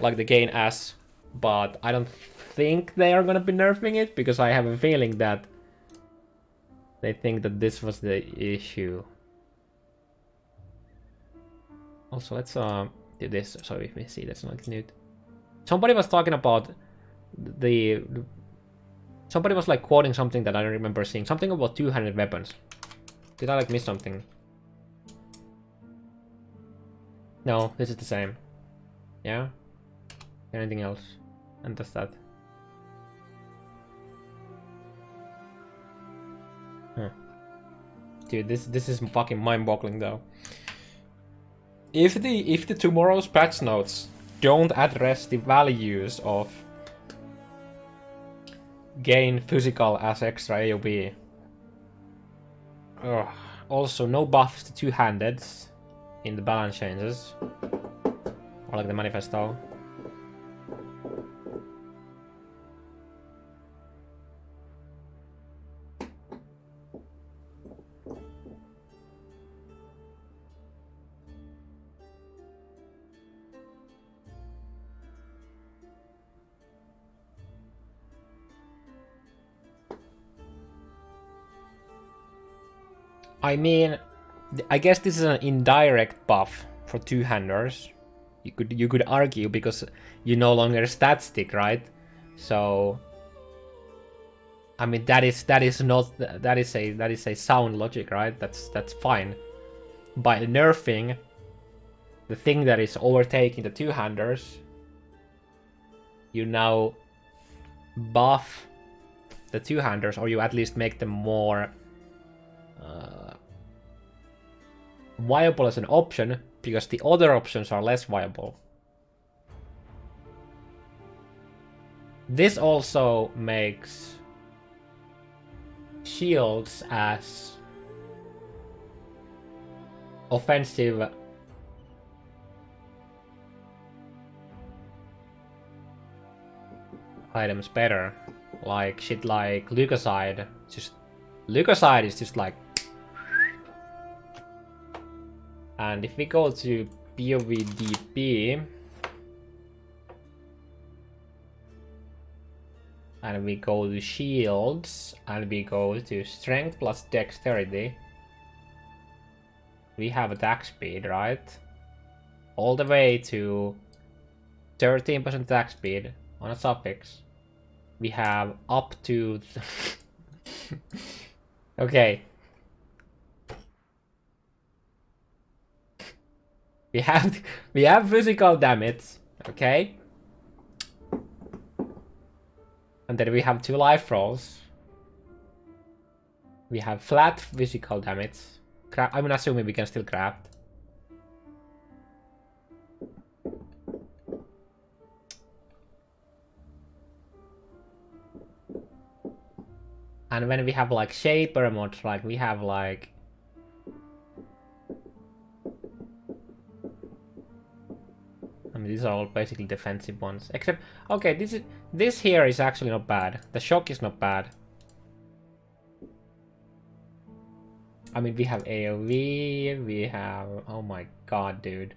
like the gain as, but I don't think they are gonna be nerfing it because I have a feeling that they think that this was the issue. Also, let's do this so if we see that's not new. Somebody was talking about somebody was like quoting something that I don't remember seeing. Something about 200 weapons. Did I like miss something? No, this is the same. Yeah? Anything else? And that's that. Huh. Dude, this is fucking mind-boggling though. If the tomorrow's patch notes don't address the values of gain physical as extra AoB. Ugh. Also, no buffs to two-handed in the balance changes, or like the manifesto. I mean, I guess this is an indirect buff for two-handers. You could argue because you no longer stat stick, right? So, I mean that is a sound logic, right? That's fine. By nerfing the thing that is overtaking the two-handers, you now buff the two-handers, or you at least make them more viable as an option, because the other options are less viable. This also makes shields as offensive items better. Like shit like Leukocyte. Leukocyte is just like... And if we go to POVDP and we go to shields and we go to strength plus dexterity, we have attack speed, right? All the way to 13% attack speed on a suffix. We have up to... Okay. We have physical damage, okay? And then we have 2 life rolls. We have flat physical damage. I'm assuming we can still craft. And when we have like shaper mods, like we have like... I mean, these are all basically defensive ones. Except, okay, this here is actually not bad. The shock is not bad. I mean, we have AoV, we have... Oh my god, dude.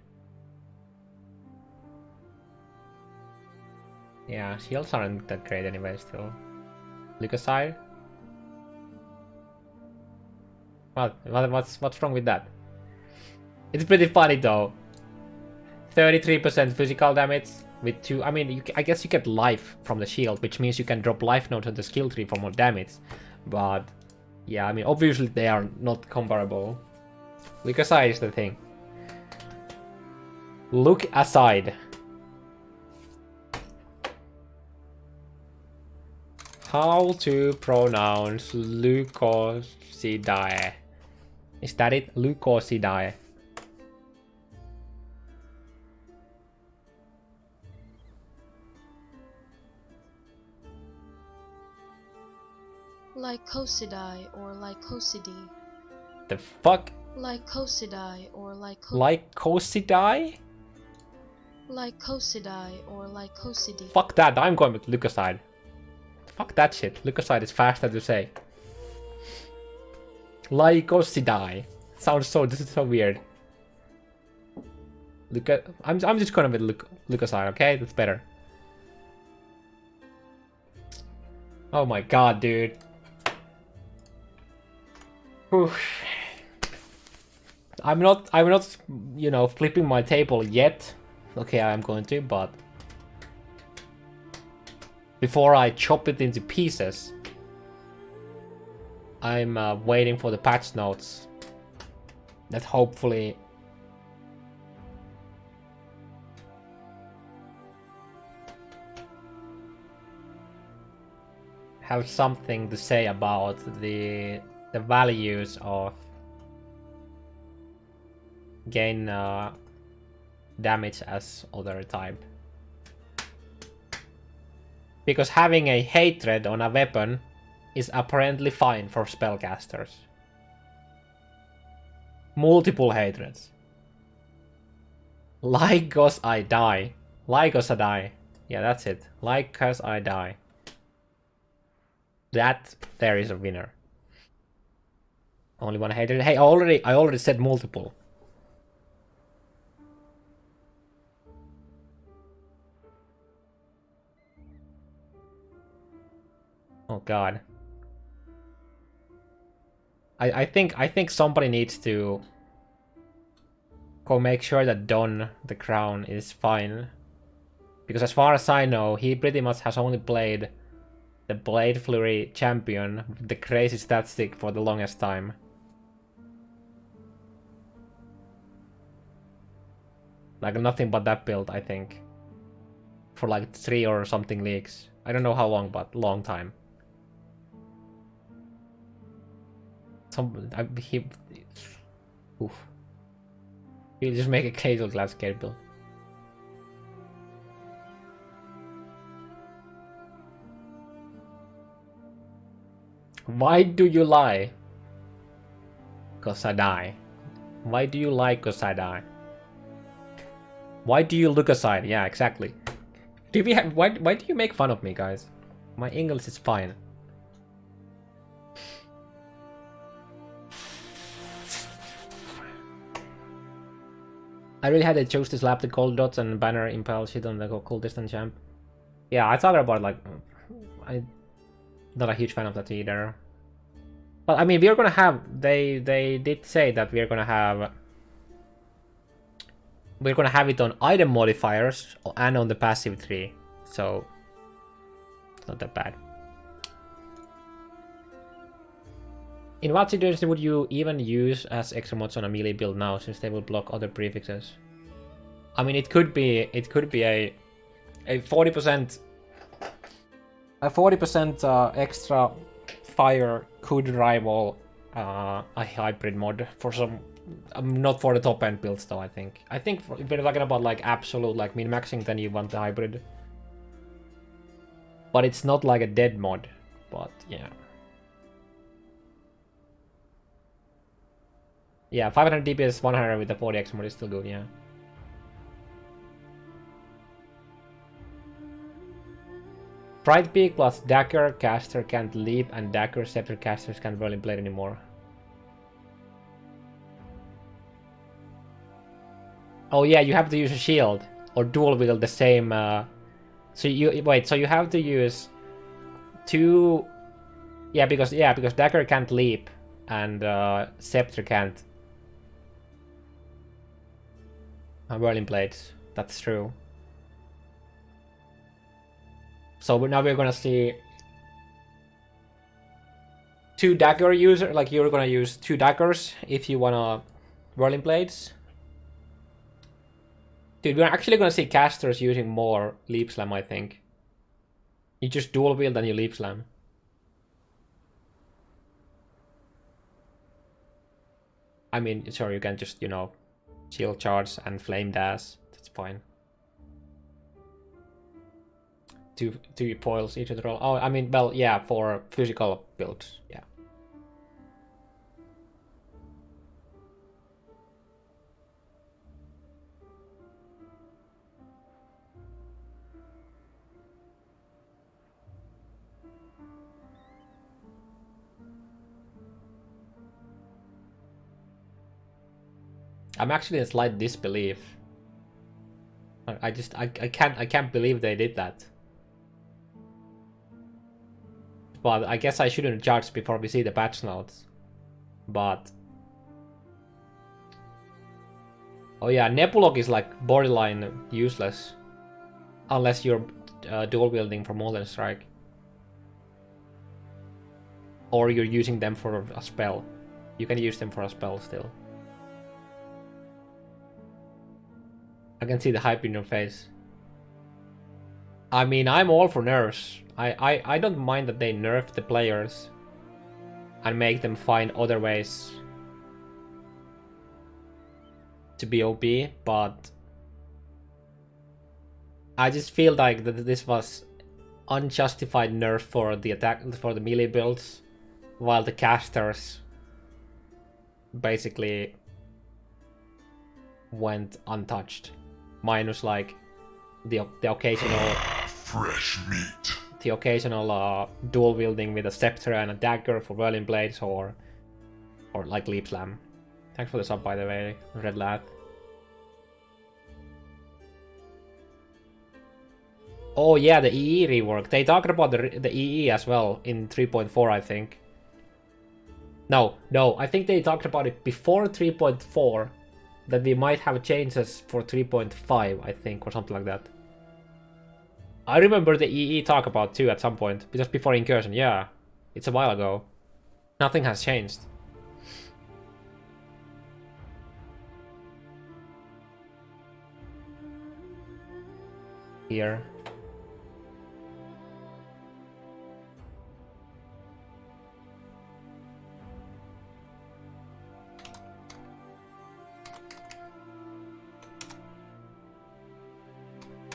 Yeah, shields aren't that great anyway still. Leukocyte? What's wrong with that? It's pretty funny though. 33% physical damage with 2... I mean, I guess you get life from the shield, which means you can drop life nodes on the skill tree for more damage. But yeah, I mean, obviously they are not comparable. Look aside is the thing. Look aside. How to pronounce leucosidae? Is that it? Leucosidae. Lycosidae or Lycosidae. The fuck? Lycosidae or Lycosidae? Lycosidae or Lycosidae. Fuck that, I'm going with leukocyte. Fuck that shit. Leukocyte is faster to say. Lycosidae. Sounds so... This is so weird. I'm just going with leukocyte, okay? That's better. Oh my god, dude. Oof. I'm not, you know, flipping my table yet. Okay, I'm going to, but before I chop it into pieces, I'm waiting for the patch notes that hopefully have something to say about the values of gain damage as other type. Because having a hatred on a weapon is apparently fine for spellcasters. Multiple hatreds. Like cause I die. Like cause I die. Yeah, that's it. Like cause I die. That there is a winner. Only one hatred. Hey, I already said multiple. Oh god. I think somebody needs to go make sure that Don the Crown is fine. Because as far as I know, he pretty much has only played the Blade Flurry champion with the crazy stat stick for the longest time. Like nothing but that build, I think. For like 3 or something leagues. I don't know how long, but long time. Oof. He'll just make a casual glass scale build. Why do you lie? 'Cause I die. Why do you lie? 'Cause I die. Why do you look aside? Yeah, exactly. Do we have why do you make fun of me, guys? My English is fine. I really had to choose to slap the cold dots and banner impale shit on the cold distant champ. Yeah, I thought about like I'm not a huge fan of that either. But I mean, we're gonna have they did say that we're gonna have it on item modifiers and on the passive tree, so it's not that bad. In what situation would you even use as extra mods on a melee build now, since they will block other prefixes? I mean, it could be a 40% extra fire could rival a hybrid mod for some. Not for the top end builds though. I think if we're talking about like absolute like min maxing, then you want the hybrid. But it's not like a dead mod. But yeah. Yeah, 500 DPS 100 with the 40x mod is still good, yeah. Pride Peak plus Dagger caster can't leap and Dagger Scepter casters can't really play anymore. Oh yeah, you have to use a shield or dual wield the same. So you have to use 2. Yeah, because Dagger can't leap and Scepter can't. Whirling blades. That's true. So now we're gonna see 2 dagger user. Like you're gonna use 2 daggers if you wanna whirling blades. Dude, we're actually gonna see casters using more leap slam. I think. You just dual wield and you leap slam. I mean, sure, you can just shield charge and flame dash. That's fine. Two foils each of the roll. Oh, I mean, well, yeah, for physical builds, yeah. I'm actually in slight disbelief. I can't believe they did that. But I guess I shouldn't judge before we see the patch notes. But oh yeah, Nebulok is like borderline useless unless you're dual wielding for Molten Strike, or you're using them for a spell. You can use them for a spell still. I can see the hype in your face. I mean, I'm all for nerfs. I don't mind that they nerf the players and make them find other ways to be OP, but I just feel like that this was unjustified nerf for the melee builds, while the casters basically went untouched, minus like the occasional fresh meat. The occasional dual wielding with a scepter and a dagger for whirling blades, or like leap slam. Thanks for the sub, by the way, Red Lad. Oh yeah, the EE rework. They talked about the EE as well in 3.4, I think. No, I think they talked about it before 3.4, that we might have changes for 3.5, I think, or something like that. I remember the EE talk about too at some point, just before Incursion. Yeah, it's a while ago. Nothing has changed. here.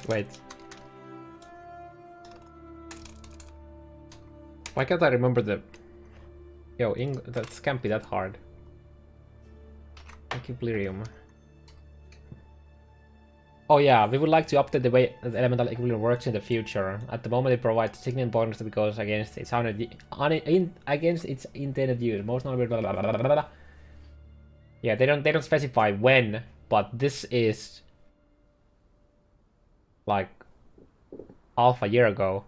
Wait. Why can't I remember the... Yo, that can't be that hard. Equilibrium. Oh yeah, we would like to update the way the elemental equilibrium works in the future. At the moment it provides significant bonus that goes against its intended use. Most notably blah, blah, blah, blah, blah. Yeah, they don't specify when, but this is like half a year ago.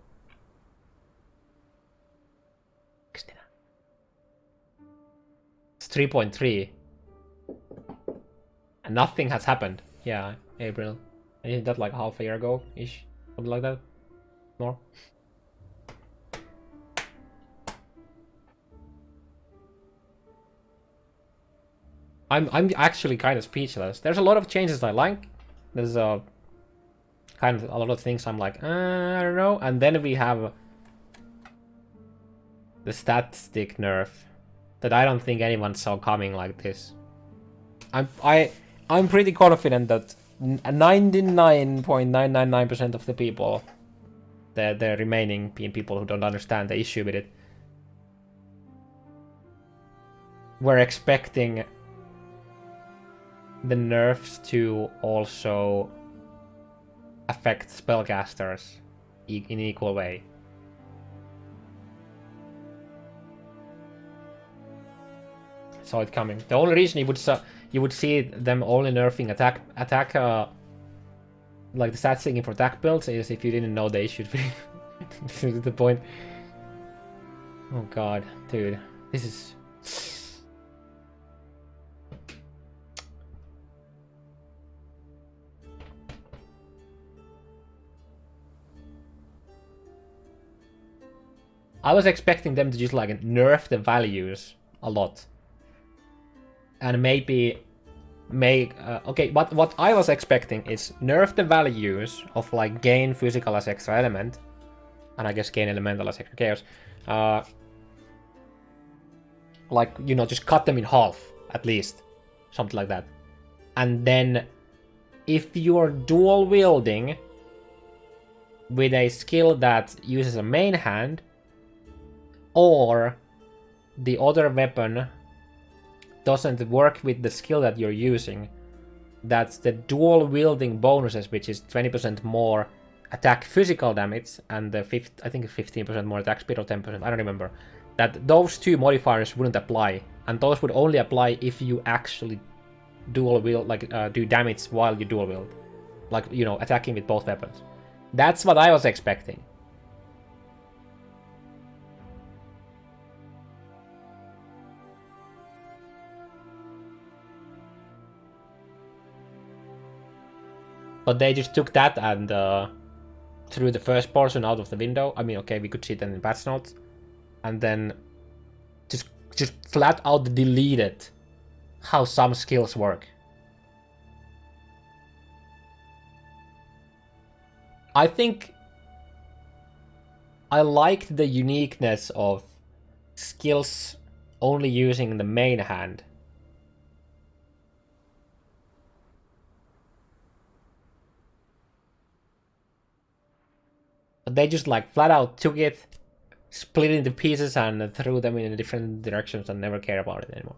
It's 3.3. And nothing has happened. Yeah, April. Isn't that like half a year ago-ish? Something like that? More? I'm actually kind of speechless. There's a lot of changes I like. There's kind of a lot of things I'm like, I don't know. And then we have the stat stick nerf that I don't think anyone saw coming like this. I'm pretty confident that 99.999% of the people, the remaining people who don't understand the issue with it, were expecting the nerfs to also affect spellcasters in equal way. Saw it coming. The only reason you would see them only nerfing attack like the stat sticking for attack builds is if you didn't know the issue. This is the point. Oh god, dude, this is. I was expecting them to just like nerf the values a lot. And maybe make... okay, what I was expecting is nerf the values of like gain physical as extra element. And I guess gain elemental as extra chaos. Like, you know, just cut them in half, at least. Something like that. And then, if you're dual wielding with a skill that uses a main hand, or the other weapon doesn't work with the skill that you're using, that's the dual wielding bonuses, which is 20% more attack physical damage and the I think 15% more attack speed or 10%, I don't remember. That those two modifiers wouldn't apply, and those would only apply if you actually dual wield, like do damage while you dual wield, like, you know, attacking with both weapons. That's what I was expecting. But they just took that and threw the first portion out of the window. I mean, okay, we could see it in patch notes. And then just flat out deleted how some skills work. I think I liked the uniqueness of skills only using the main hand. But they just like flat out took it, split it into pieces and threw them in different directions and never care about it anymore.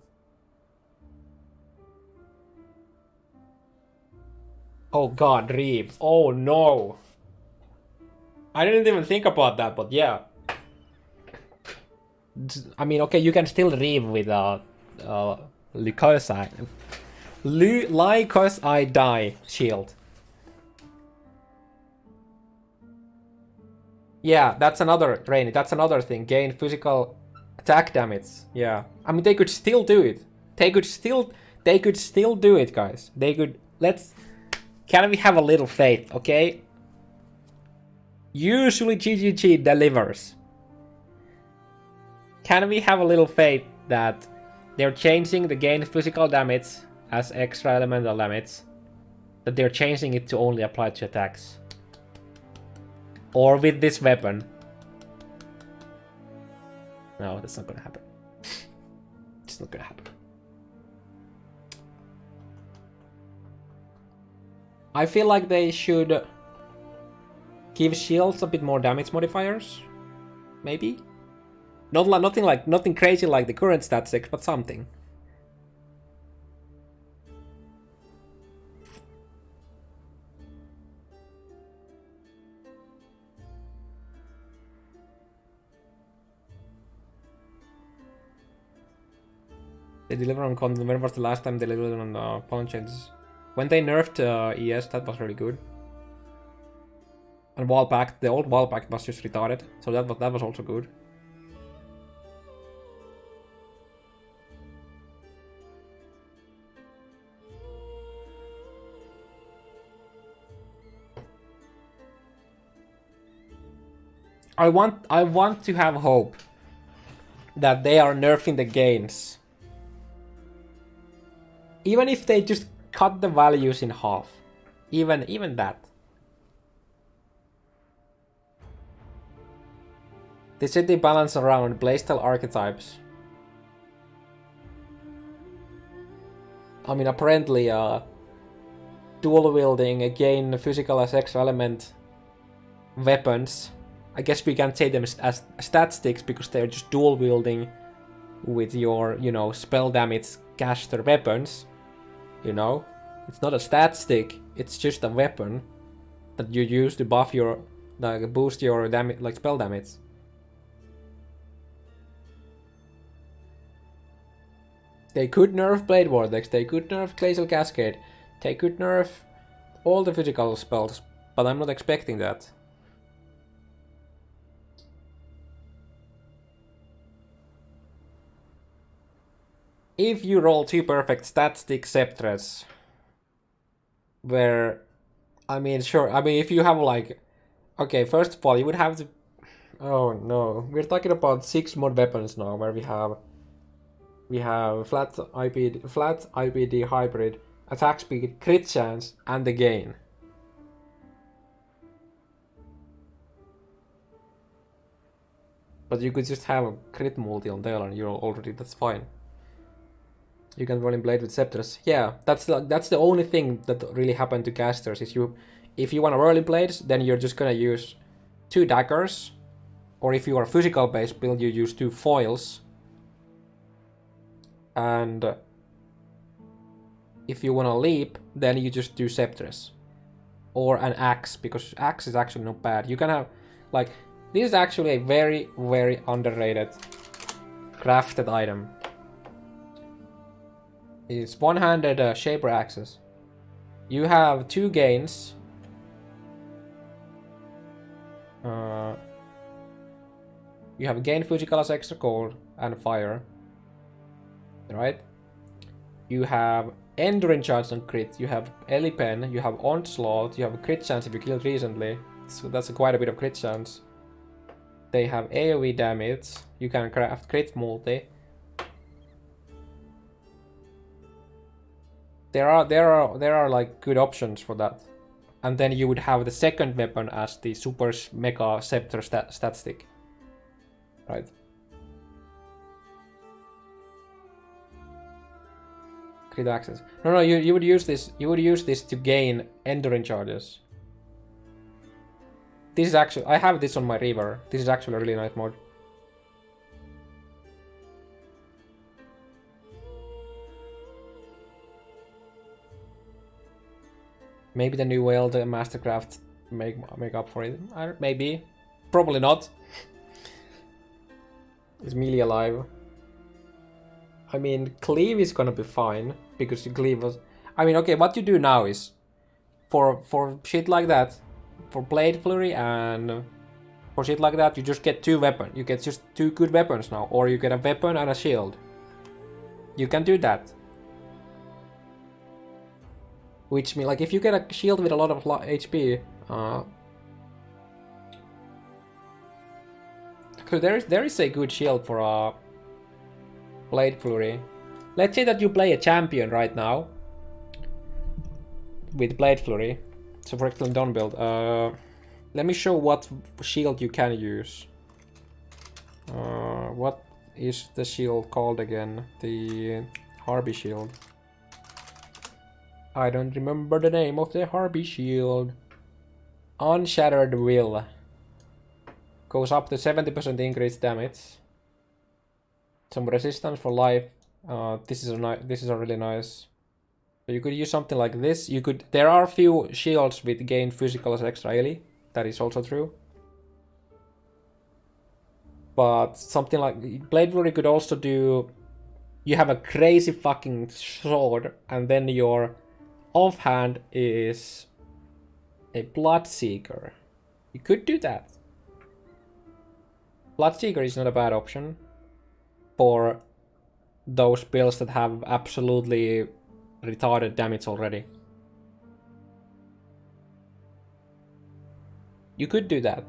Oh god, Reeb. Oh no. I didn't even think about that, but yeah. I mean, okay, you can still Reeb with Lycos I die shield. Yeah, that's another Rainy. That's another thing. Gain physical attack damage. Yeah, I mean they could still do it. They could still do it, guys. They could. Can we have a little faith, okay? Usually GGG delivers. Can we have a little faith that they're changing the gain physical damage as extra elemental damage? That they're changing it to only apply to attacks. Or with this weapon. No, that's not gonna happen. It's not gonna happen. I feel like they should give shields a bit more damage modifiers. Maybe? Nothing crazy like the current statistics, but something. They deliver on content. When was the last time they delivered on Path of Changes? When they nerfed ES, that was really good. And wall pact, the old wall pact was just retarded, so that was also good. I want to have hope that they are nerfing the gains. Even if they just cut the values in half. Even that. They said they balance around playstyle archetypes. I mean, apparently, dual wielding, again, physical as extra element weapons. I guess we can't say them as stat sticks because they're just dual wielding with your, you know, spell damage caster weapons. You know, it's not a stat stick. It's just a weapon that you use to buff your, like, boost your damage, like spell damage. They could nerf Blade Vortex, they could nerf Glacial Cascade, they could nerf all the physical spells, but I'm not expecting that. If you roll 2 perfect stat stick Sceptres, where, I mean, sure, I mean, if you have like, okay, first of all, you would have to, oh no, we're talking about 6 mod weapons now, where we have flat IPD hybrid, attack speed, crit chance, and the gain. But you could just have a crit multi on there and you're already, that's fine. You can roll in Blade with Scepters. Yeah, that's the only thing that really happened to casters is if you want to roll in Blades, then you're just gonna use 2 daggers, or if you are a physical based build, you use 2 foils. And if you want to leap, then you just do Scepters. Or an axe, because axe is actually not bad. You can have, like, this is actually a very, very underrated crafted item. It's one-handed Shaper axes. You have 2 gains. You have gain physical as extra cold and fire. Right? You have Enduring Charge on crit, you have Elipen, you have Onslaught, you have a crit chance if you killed recently. So that's quite a bit of crit chance. They have AoE damage, you can craft crit multi. There are like good options for that. And then you would have the second weapon as the super mega scepter stat stick. Right? Crit access. No, you would use this. You would use this to gain Enduring Charges. This is actually, I have this on my Reaver. This is actually a really nice mod. Maybe the new Whale, the Mastercraft, make up for it. Maybe. Probably not. Is Melee alive? I mean, Cleave is gonna be fine, because Cleave was... I mean, okay, what you do now is, for shit like that, for Blade Flurry and for shit like that, you just get 2 weapons. You get just 2 good weapons now, or you get a weapon and a shield. You can do that. Which means, like, if you get a shield with a lot of HP, there is a good shield for a Blade Flurry. Let's say that you play a champion right now with Blade Flurry. So for example, Dawn build. Let me show what shield you can use. What is the shield called again? The Harpy shield. I don't remember the name of the Harpy shield. Unshattered Will. Goes up to 70% increased damage. Some resistance for life. This is a really nice. So you could use something like this. You could. There are few shields with gain physical as extra melee. That is also true. But something like Blade Fury could also do. You have a crazy fucking sword, and then your offhand is a Bloodseeker. You could do that. Bloodseeker is not a bad option for those builds that have absolutely retarded damage already. You could do that.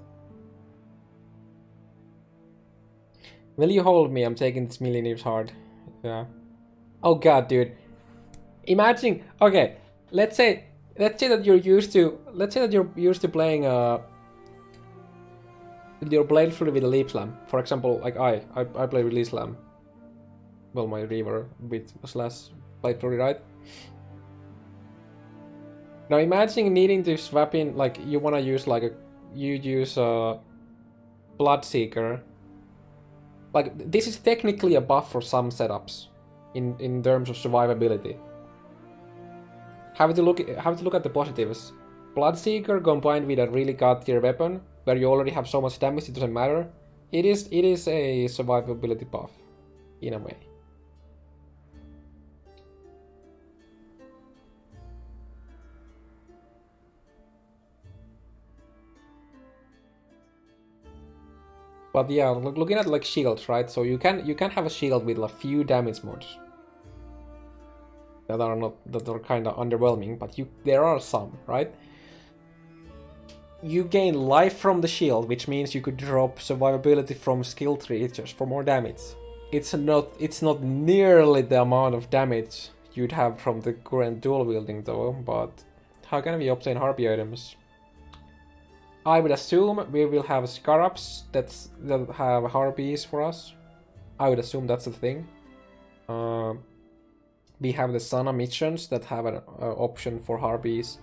Will you hold me? I'm taking this millionaires hard. Yeah. Oh god, dude. Imagine. Okay, let's say that you're used to playing your Blade Fury with a Leap Slam. For example, like I play with Leap Slam. Well, my Reaver with slash Blade Fury, right? Now imagine needing to swap in, like, you wanna use like a Bloodseeker. Like, this is technically a buff for some setups in terms of survivability. Have to look at the positives. Bloodseeker combined with a really god tier weapon, where you already have so much damage it doesn't matter. It is a survivability buff, in a way. But yeah, looking at like shields, right? So you can have a shield with a few damage mods that are kind of underwhelming, but there are some, right? You gain life from the shield, which means you could drop survivability from skill tree just for more damage. It's not nearly the amount of damage you'd have from the current dual wielding though, but how can we obtain Harpy items? I would assume we will have Scarabs that have Harpies for us. I would assume that's the thing. We have the Sana missions that have an option for Harpies.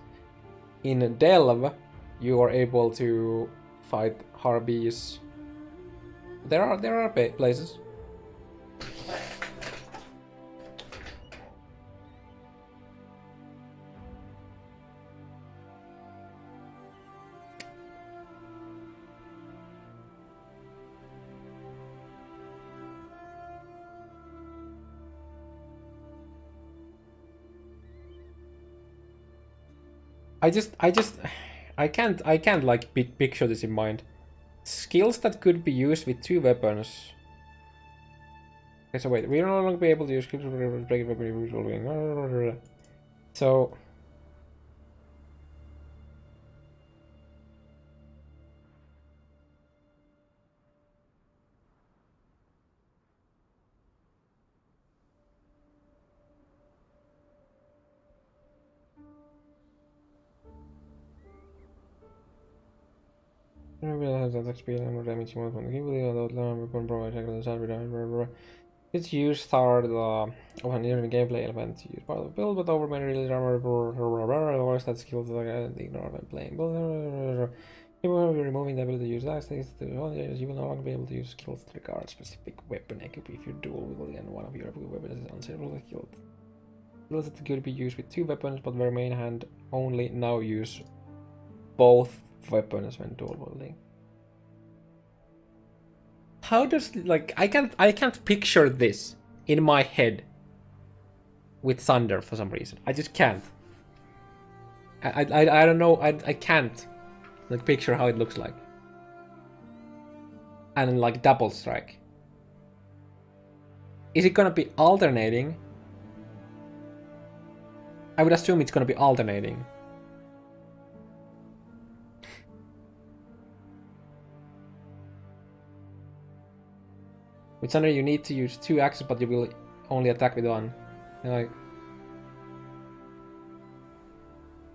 In Delve, you are able to fight Harpies. There are places. I can't like picture this in mind. Skills that could be used with two weapons. Okay, so wait, we will no longer be able to use skills for break weapon. So it's used start of an even gameplay element to use part of the build, but over many release armor that skills that ignore when playing. You will be removing the ability to use axes. You will no longer be able to use skills that regard specific weapon equip if you're dual wielding and one of your weapons is unstable skilled. Skills that could be used with two weapons, but where main hand only now use both weapons when dual wielding. How does, like, I can't picture this in my head with Thunder for some reason. I just can't. I don't know. I can't like picture how it looks like. And like double strike. Is it gonna be alternating? I would assume it's gonna be alternating. With Thunder you need to use two axes, but you will only attack with one. And like,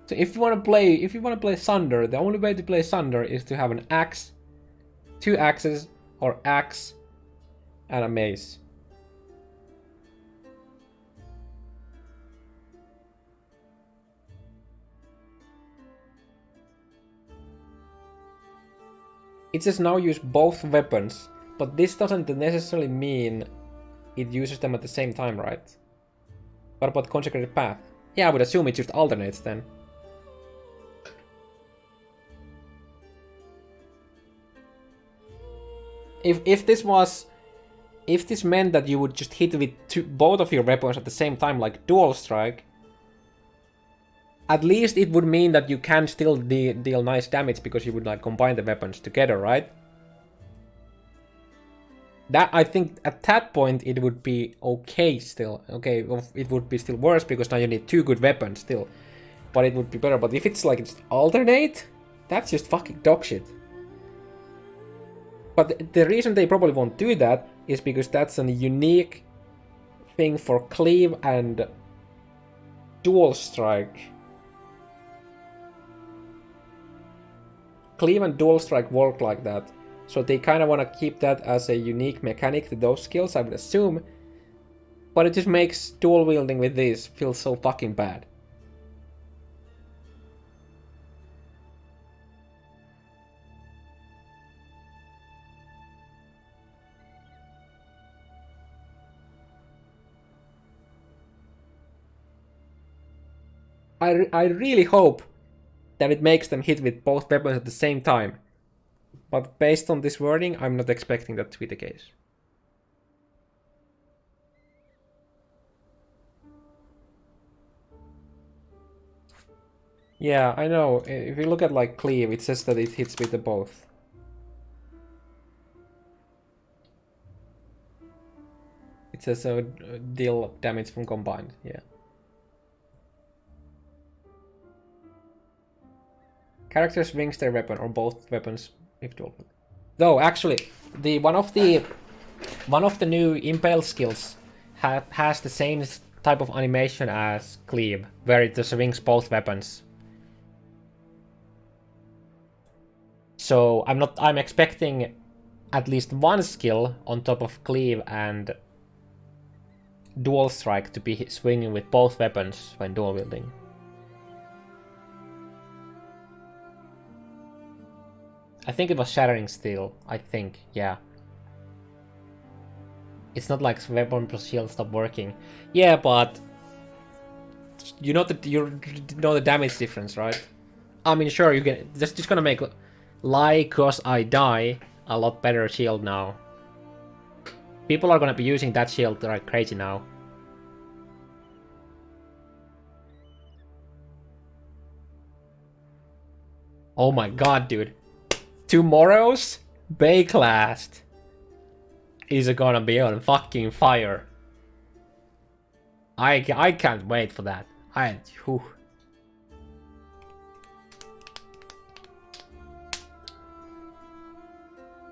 So if you want to play Sunder, the only way to play Sunder is to have an axe, 2 axes, or axe and a mace. It says now use both weapons, but this doesn't necessarily mean it uses them at the same time, right? What about Consecrated Path? Yeah, I would assume it just alternates then. If this meant that you would just hit with both of your weapons at the same time, like dual strike, at least it would mean that you can still deal nice damage because you would like combine the weapons together, right? That, I think at that point it would be okay still. Okay, it would be still worse because now you need 2 good weapons still. But it would be better. But if it's like just alternate, that's just fucking dog shit. But the reason they probably won't do that is because that's a unique thing for cleave and dual strike. Cleave and dual strike work like that. So they kind of want to keep that as a unique mechanic to those skills, I would assume. But it just makes dual wielding with these feel so fucking bad. I really hope that it makes them hit with both weapons at the same time. But based on this wording, I'm not expecting that to be the case. Yeah, I know. If you look at like cleave, it says that it hits with the both. It says deal damage from combined, yeah. Characters wings their weapon or both weapons if dual. Though actually, one of the new impale skills has the same type of animation as cleave, where it just wings both weapons. So I'm expecting at least one skill on top of cleave and dual strike to be swinging with both weapons when dual wielding. I think it was Shattering Steel, I think, yeah. It's not like weapon plus shield stop working. Yeah, but you know the damage difference, right? I mean, sure, you can just gonna make lie cause I die a lot better shield now. People are gonna be using that shield like crazy now. Oh my god, dude. Tomorrow's Bakelast is gonna be on fucking fire. I can't wait for that. Whew.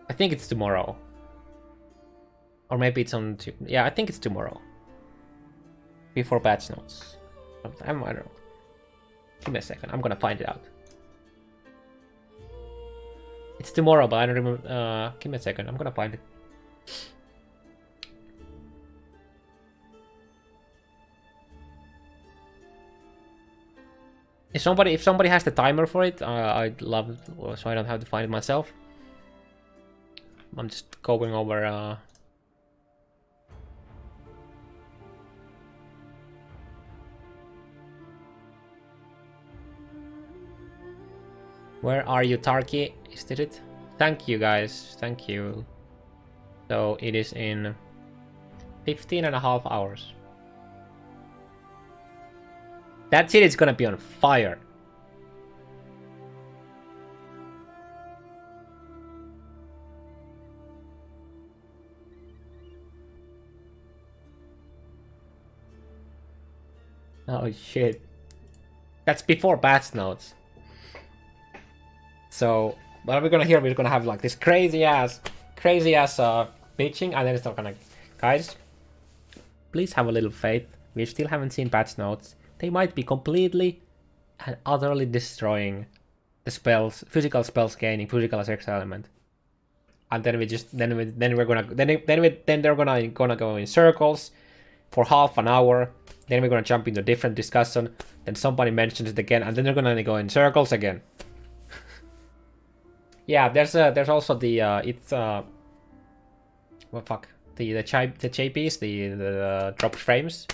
I think it's tomorrow. Or maybe it's on... Yeah, I think it's tomorrow. Before patch notes. I don't know. Give me a second, I'm gonna find it out. It's tomorrow, but I don't remember. Give me a second. I'm gonna find it. If somebody has the timer for it, I'd love it, so I don't have to find it myself. I'm just going over. Where are you, Tarky? Is this it? Thank you, guys. Thank you. So it is in 15.5 hours. That's it. It's gonna be on fire. Oh shit. That's before patch notes. So what are we gonna hear? We're gonna have like this crazy ass bitching, and then it's not gonna. Guys, please have a little faith. We still haven't seen patch notes. They might be completely and utterly destroying the spells, physical spells gaining physical as extra element. And then they're gonna go in circles for half an hour. Then we're gonna jump into a different discussion. Then somebody mentions it again, and then they're gonna go in circles again. Yeah, there's also the well, fuck, the JPs, the drop frames.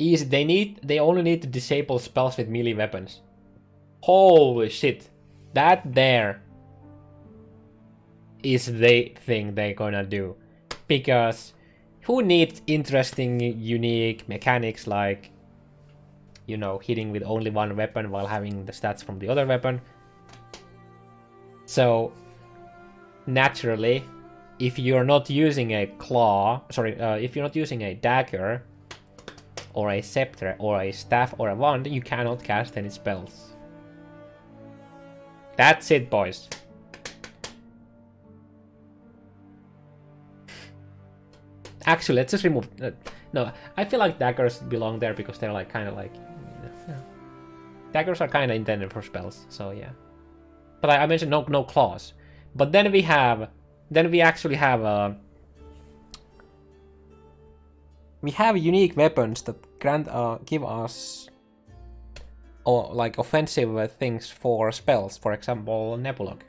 Easy. They only need to disable spells with melee weapons. Holy shit. That there is the thing they're gonna do. Because who needs interesting, unique mechanics like, you know, hitting with only one weapon while having the stats from the other weapon? So, naturally, if you're not using a claw, if you're not using a dagger, or a scepter, or a staff, or a wand, you cannot cast any spells. That's it, boys. Actually, let's just remove... no, I feel like daggers belong there because they're like kind of like... Yeah. Daggers are kind of intended for spells, so yeah. But I mentioned no claws. But then we have... Then we actually have... we have unique weapons that give us like offensive things for spells. For example, Nebulog.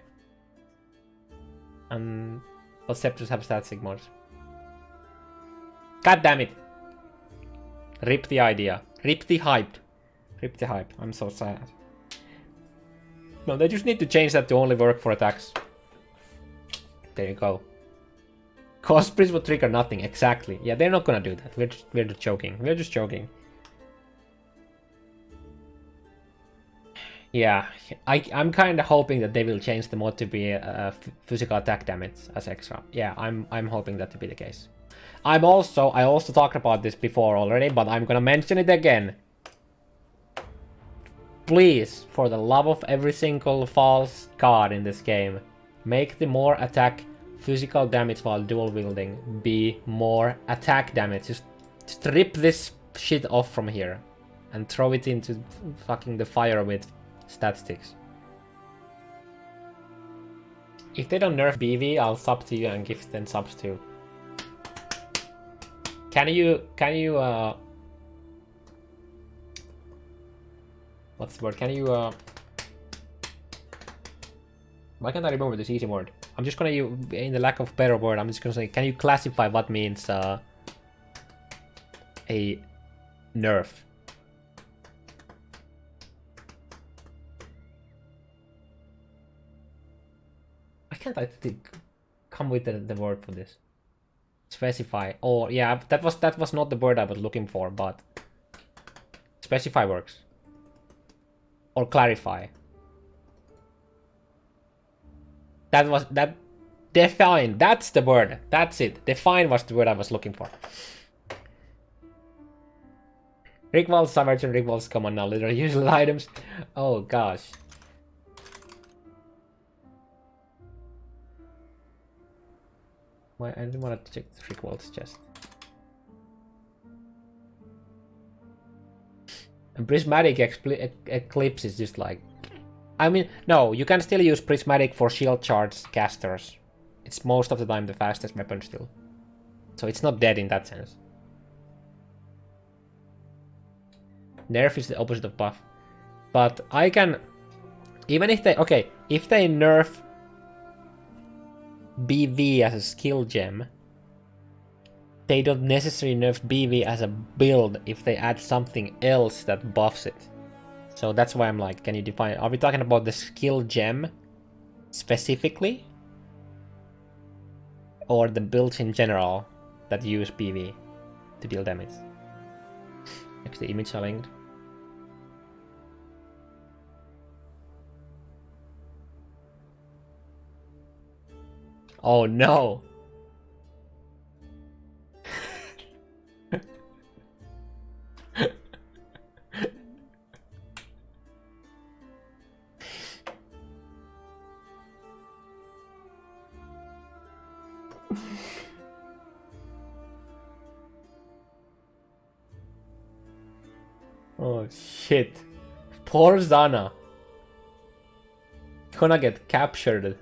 And but scepters have static mods. God damn it! Rip the idea. Rip the hype. Rip the hype. I'm so sad. No, they just need to change that to only work for attacks. There you go. Cosplays would trigger nothing, exactly. Yeah, they're not gonna do that. We're just joking. We're just joking. Yeah, I'm kind of hoping that they will change the mod to be physical attack damage as extra. Yeah, I'm hoping that to be the case. I also talked about this before already, but I'm gonna mention it again. Please, for the love of every single false card in this game, make the more attack physical damage while dual wielding be more attack damage. Just rip this shit off from here and throw it into fucking the fire with statistics. If they don't nerf BV, I'll sub to you and give them subs too. Can you what's the word? Can you why can't I remember this easy word? I'm just gonna in the lack of better word, I'm just gonna say, can you classify what means a nerf? Why can't I come with the word for this? Specify. Oh yeah, that was not the word I was looking for, but specify works. Or clarify. That define. That's the word. That's it. Define was the word I was looking for. Rigwald's Savage and Rigwald's common now literally useless items. Oh gosh. Why I didn't want to check Rigwald's chest. And Prismatic Eclipse is just like... I mean, no, you can still use Prismatic for shield charge casters. It's most of the time the fastest weapon still. So it's not dead in that sense. Nerf is the opposite of buff. But I can... Even if they... Okay, if they nerf BV as a skill gem, they don't necessarily nerf BV as a build if they add something else that buffs it. So that's why I'm like, can you define... Are we talking about the skill gem specifically? Or the builds in general that use PV to deal damage? Next, the image are linked. Oh no! Oh shit. Poor Zana. Gonna get captured.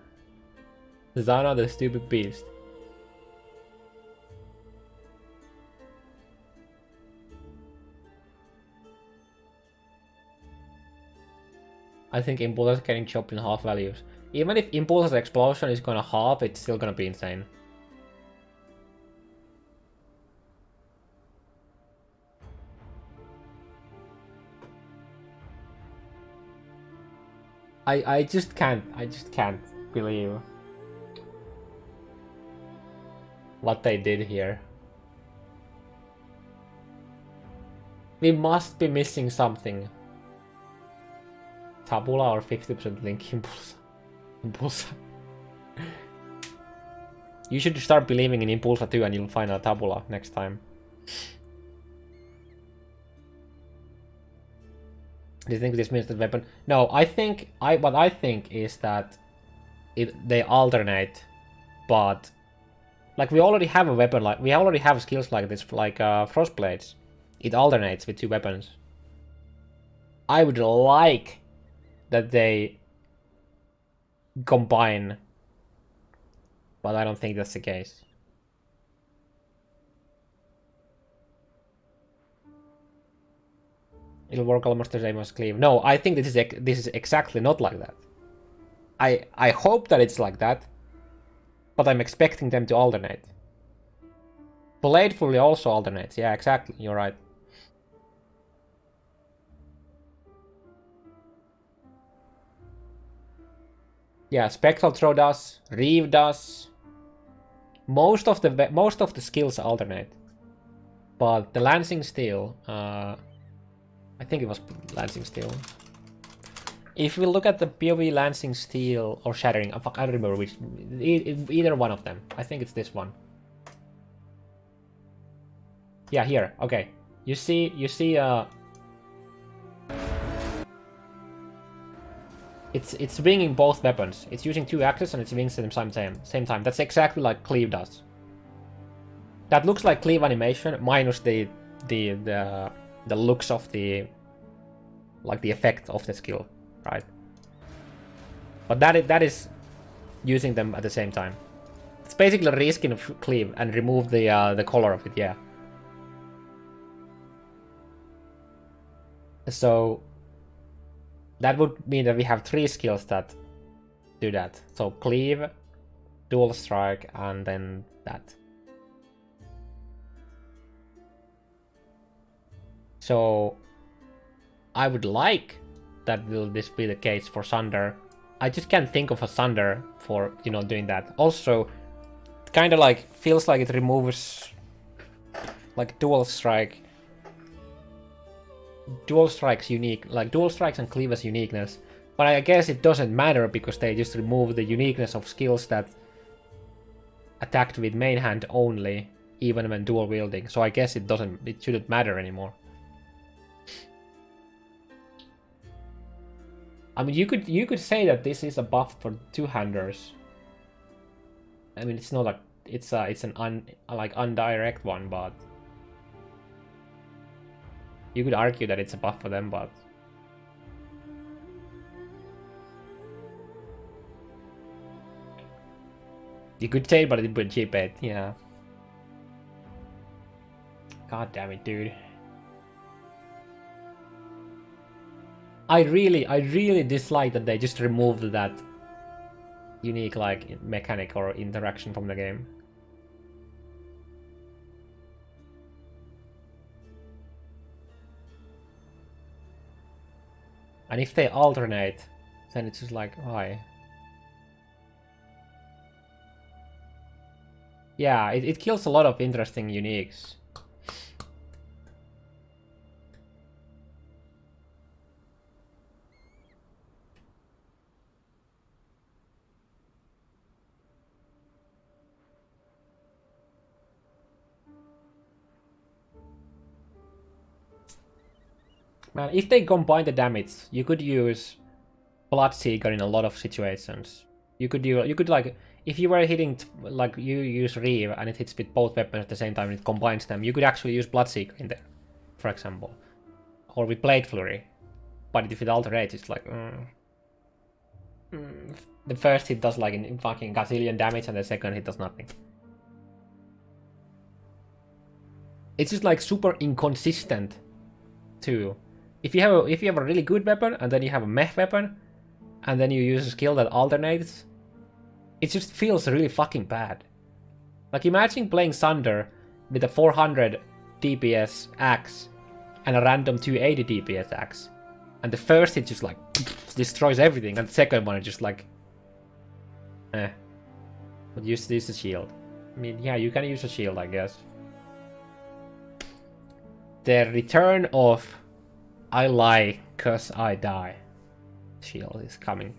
Zana the stupid beast. I think Impulse is getting chopped in half values. Even if Impulse's explosion is gonna half, it's still gonna be insane. I just can't believe what they did here. We must be missing something. Tabula or 50% link Impulse. Impulse. You should start believing in Impulsa too and you'll find a Tabula next time. Do you think this means that weapon? No, I think what I think is that they alternate, but like we already have a weapon, like we already have skills like this, like Frostblades. It alternates with 2 weapons. I would like that they combine, but I don't think that's the case. It'll work almost the same as Cleave. No, I think this is exactly not like that. I hope that it's like that, but I'm expecting them to alternate. Bladefully also alternates. Yeah, exactly. You're right. Yeah, Spectral Throw does. Reeve does. Most of the skills alternate, but the Lancing Steel. I think it was Lancing Steel. If we look at the POE Lancing Steel or Shattering, I don't remember which. Either one of them. I think it's this one. Yeah, here. Okay. You see. It's bringing both weapons. It's using 2 axes and it's bringing them same time. That's exactly like Cleave does. That looks like Cleave animation minus the looks of the effect of the skill, right? But that is using them at the same time. It's basically reskin of Cleave and remove the color of it, yeah. So that would mean that we have 3 skills that do that. So Cleave, Dual Strike, and then that. So I would like that will this be the case for Sunder. I just can't think of a Sunder for, you know, doing that. Also, it kind of like feels like it removes like Dual Strike. Dual Strike's unique, like Dual Strikes and Cleave's uniqueness. But I guess it doesn't matter because they just remove the uniqueness of skills that attacked with main hand only, even when dual wielding. So I guess it shouldn't matter anymore. I mean, you could say that this is a buff for 2-handers. I mean, it's not like it's an undirect one, but you could argue that it's a buff for them, but you could say, but it would cheap it, yeah. God damn it, dude. I really dislike that they just removed that unique like mechanic or interaction from the game. And if they alternate, then it's just like, why? Yeah, it kills a lot of interesting uniques. Man, if they combine the damage, you could use Bloodseeker in a lot of situations. You could like, if you were hitting, like you use Reeve and it hits with both weapons at the same time and it combines them, you could actually use Bloodseeker in there, for example. Or with Blade Flurry. But if it alterates, it's like... The first hit does like in fucking gazillion damage and the second hit does nothing. It's just like super inconsistent too. If you have a really good weapon and then you have a meh weapon and then you use a skill that alternates, it just feels really fucking bad. Like imagine playing Sunder with a 400 DPS axe and a random 280 DPS axe. And the first hit just like destroys everything and the second one is just like But use a shield. I mean, yeah, you can use a shield, I guess. The return of I lie 'cause I die shield is coming.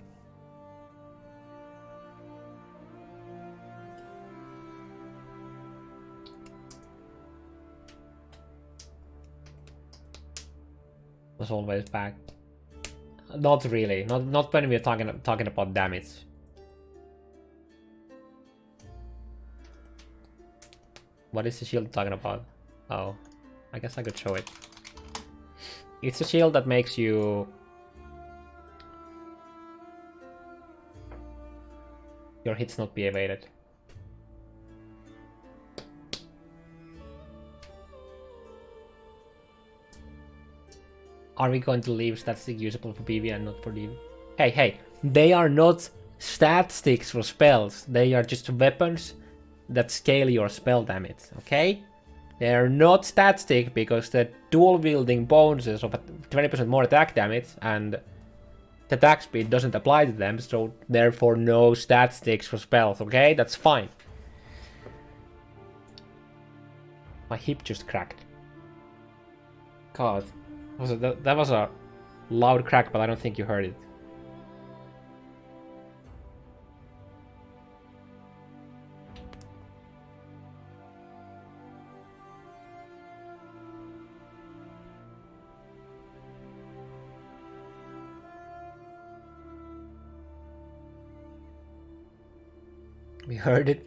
Was always back. Not really. Not when we're talking about damage. What is the shield talking about? Oh, I guess I could show it. It's a shield that makes you... your hits not be evaded. Are we going to leave statistic usable for PV and not for DV? Hey, they are not statistics for spells. They are just weapons that scale your spell damage, okay? They are not statistic because the dual wielding bonuses of 20% more attack damage and the attack speed doesn't apply to them, so therefore no statistics for spells, okay? That's fine. My hip just cracked. God. That was a loud crack, but I don't think you heard it. We heard it.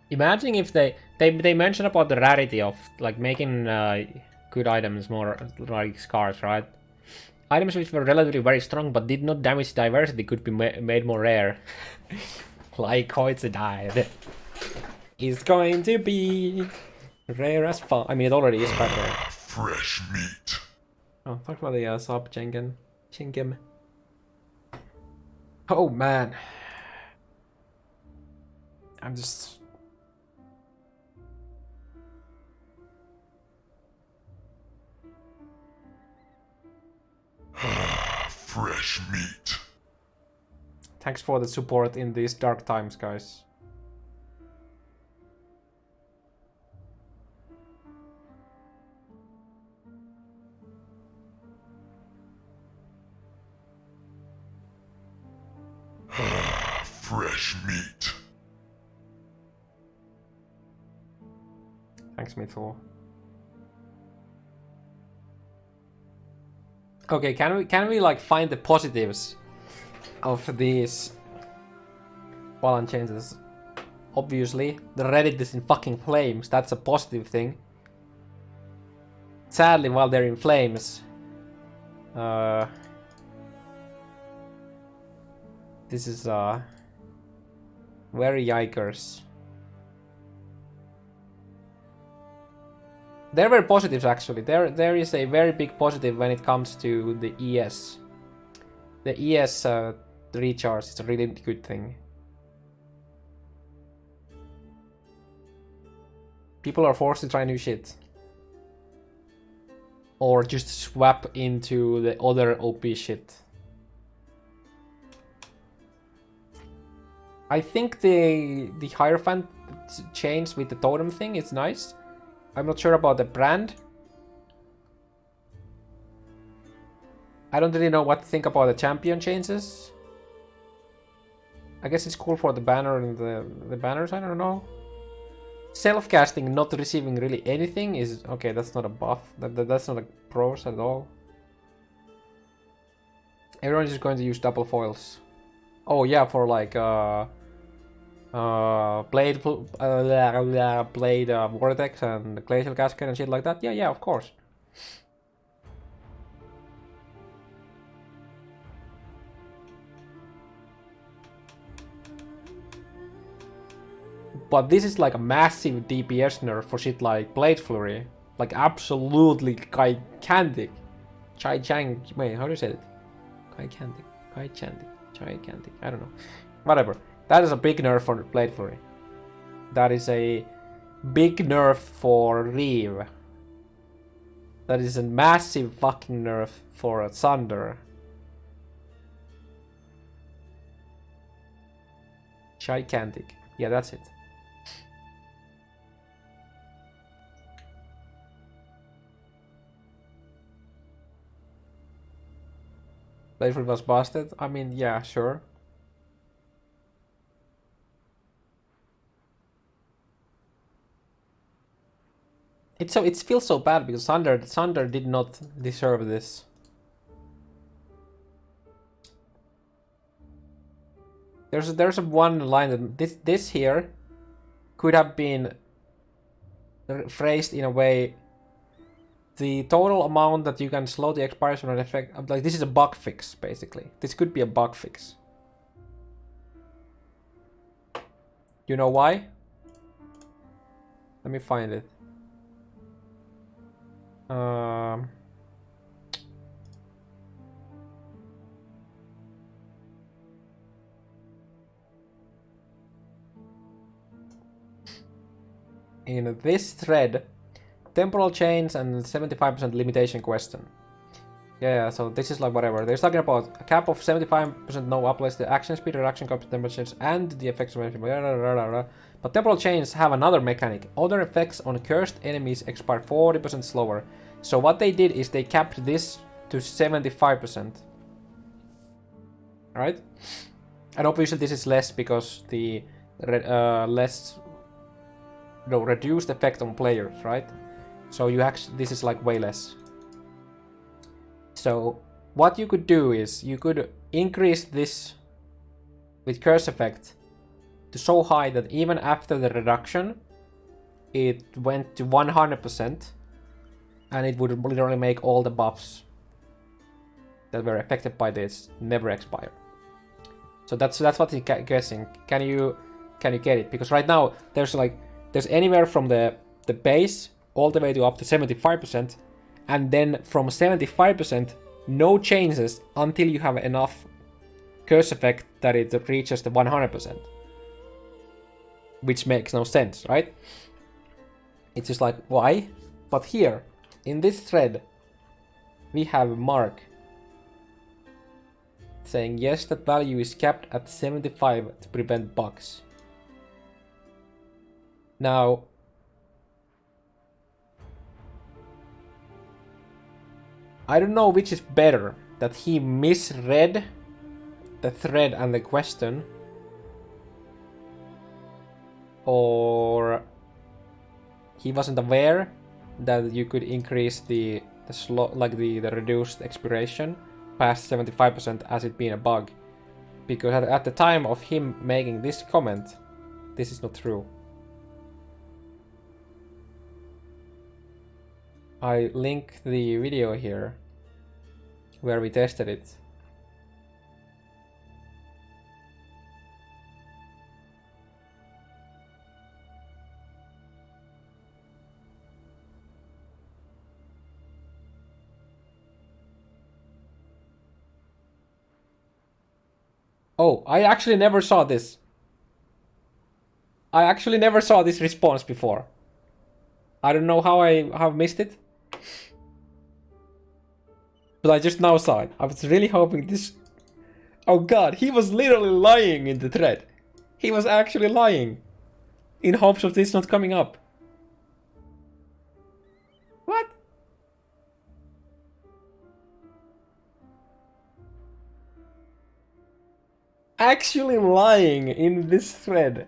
Imagine if they mentioned about the rarity of like making good items more like scarce, right? Items which were relatively very strong but did not damage diversity could be made more rare. Like archetypes. It's going to be rare as fuck. I mean, it already is quite rare. Fresh meat. Oh, talk about the sub Chinkim. Oh man, I'm just. Fresh meat. Thanks for the support in these dark times, guys. Fresh meat. Thanks, Mithor. Okay, can we like find the positives of these balance changes? Obviously, the Reddit is in fucking flames. That's a positive thing. Sadly, while they're in flames, this is very yikers. There were positives actually. There is a very big positive when it comes to the ES. The ES recharge is a really good thing. People are forced to try new shit. Or just swap into the other OP shit. I think the Hierophant chains with the totem thing is nice. I'm not sure about the brand. I don't really know what to think about the champion changes. I guess it's cool for the banner and the banners, I don't know. Self-casting not receiving really anything is... Okay, that's not a buff. That's not a pros at all. Everyone is going to use double foils. Oh yeah, for like Blade Vortex and Glacial Cascade and shit like that? Yeah, of course. But this is like a massive DPS nerf for shit like Blade Flurry. Like absolutely gigantic. Wait, how do you say it? Gigantic. I don't know. Whatever. That is a big nerf for Blade Flurry. That is a big nerf for Reeve. That is a massive fucking nerf for Thunder. Gigantic. Yeah, that's it. Blade Flurry was busted? I mean, yeah, sure. It feels so bad because Thunder did not deserve this. There's a one line that this here could have been phrased in a way. The total amount that you can slow the expiration of an effect, like this is a bug fix basically. This could be a bug fix. You know why? Let me find it. In this thread, Temporal Chains and 75% limitation question. Yeah, so this is like whatever. They're talking about a cap of 75% no uplift, the action speed, reduction cost, temporal chains, and the effects of anything. But temporal chains have another mechanic. Other effects on cursed enemies expire 40% slower. So what they did is they capped this to 75%. Alright? And obviously this is less because the reduced effect on players, right? So you actually, this is like way less. So what you could do is you could increase this with curse effect to so high that even after the reduction it went to 100% and it would literally make all the buffs that were affected by this never expire. So that's what he's guessing. Can you get it? Because right now there's anywhere from the base all the way to up to 75%, and then from 75% no changes until you have enough curse effect that it reaches the 100%, which makes no sense, right? It's just like, why? But here in this thread we have Mark saying yes, that value is capped at 75 to prevent bugs. Now I don't know which is better, that he misread the thread and the question, or he wasn't aware that you could increase the reduced expiration past 75% as it being a bug, because at the time of him making this comment, this is not true. I link the video here where we tested it. Oh, I actually never saw this. I actually never saw this response before. I don't know how I missed it. But I just now saw it. I was really hoping this... Oh god, he was literally lying in the thread. He was actually lying. In hopes of this not coming up. What? Actually lying in this thread.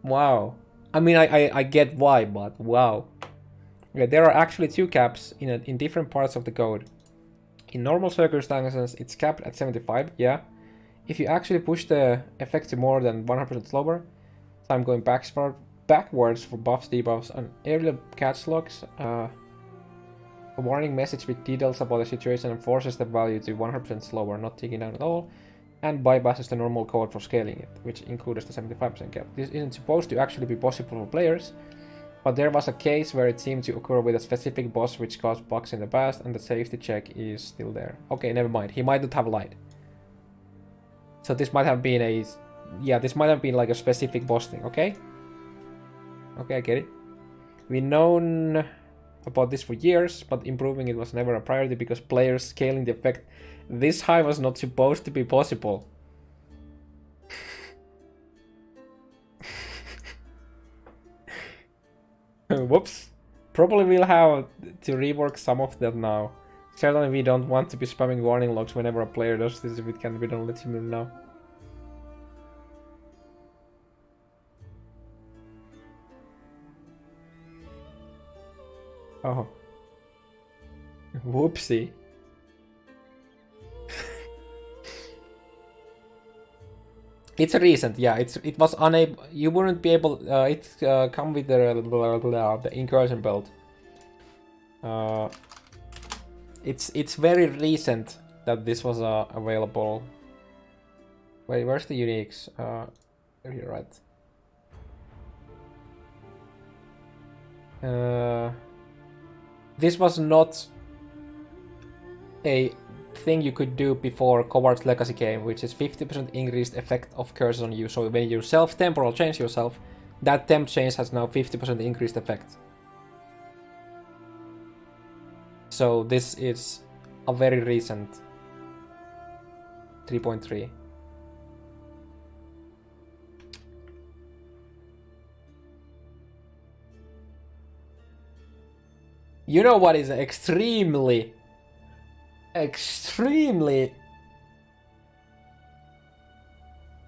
Wow. I mean, I get why, but wow. Okay, there are actually two caps in different parts of the code. In normal circumstances, it's capped at 75, yeah. if you actually push the effect to more than 100% slower, time going backwards for buffs, debuffs, and early catch locks, a warning message with details about the situation and forces the value to 100% slower, not ticking down at all, and bypasses the normal code for scaling it, which includes the 75% cap. This isn't supposed to actually be possible for players, but there was a case where it seemed to occur with a specific boss which caused bugs in the past, and the safety check is still there. Okay, never mind. He might not have lied. So this might have been a... Yeah, this might have been like a specific boss thing, okay? Okay, I get it. We've known about this for years, but improving it was never a priority because players scaling the effect this high was not supposed to be possible. Whoops. Probably we'll have to rework some of that now. Certainly we don't want to be spamming warning logs whenever a player does this if it can be done legitimately now. Oh. Whoopsie. It's recent, yeah. It was unable. You wouldn't be able. It come with the incursion belt. It's very recent that this was available. Wait, where's the uniques? Here, right. This was not a thing you could do before Coward's Legacy came, which is 50% increased effect of curses on you. So when you temporal change yourself, that temp change has now 50% increased effect. So this is a very recent 3.3. You know what is extremely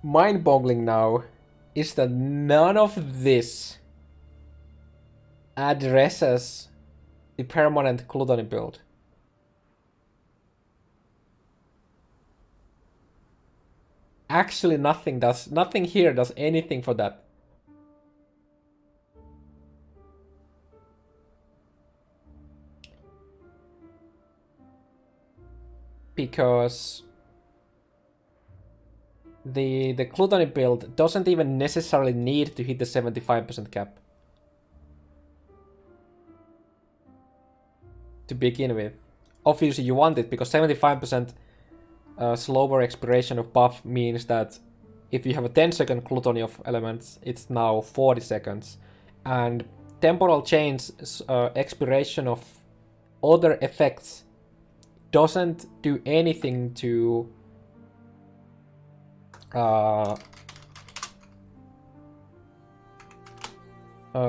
mind-boggling now is that none of this addresses the permanent gluttony build. Actually, nothing here does anything for that. Because the gluttony build doesn't even necessarily need to hit the 75% cap to begin with. Obviously you want it because 75% slower expiration of buff means that if you have a 10-second gluttony of elements, it's now 40 seconds. And Temporal Chains expiration of other effects doesn't do anything to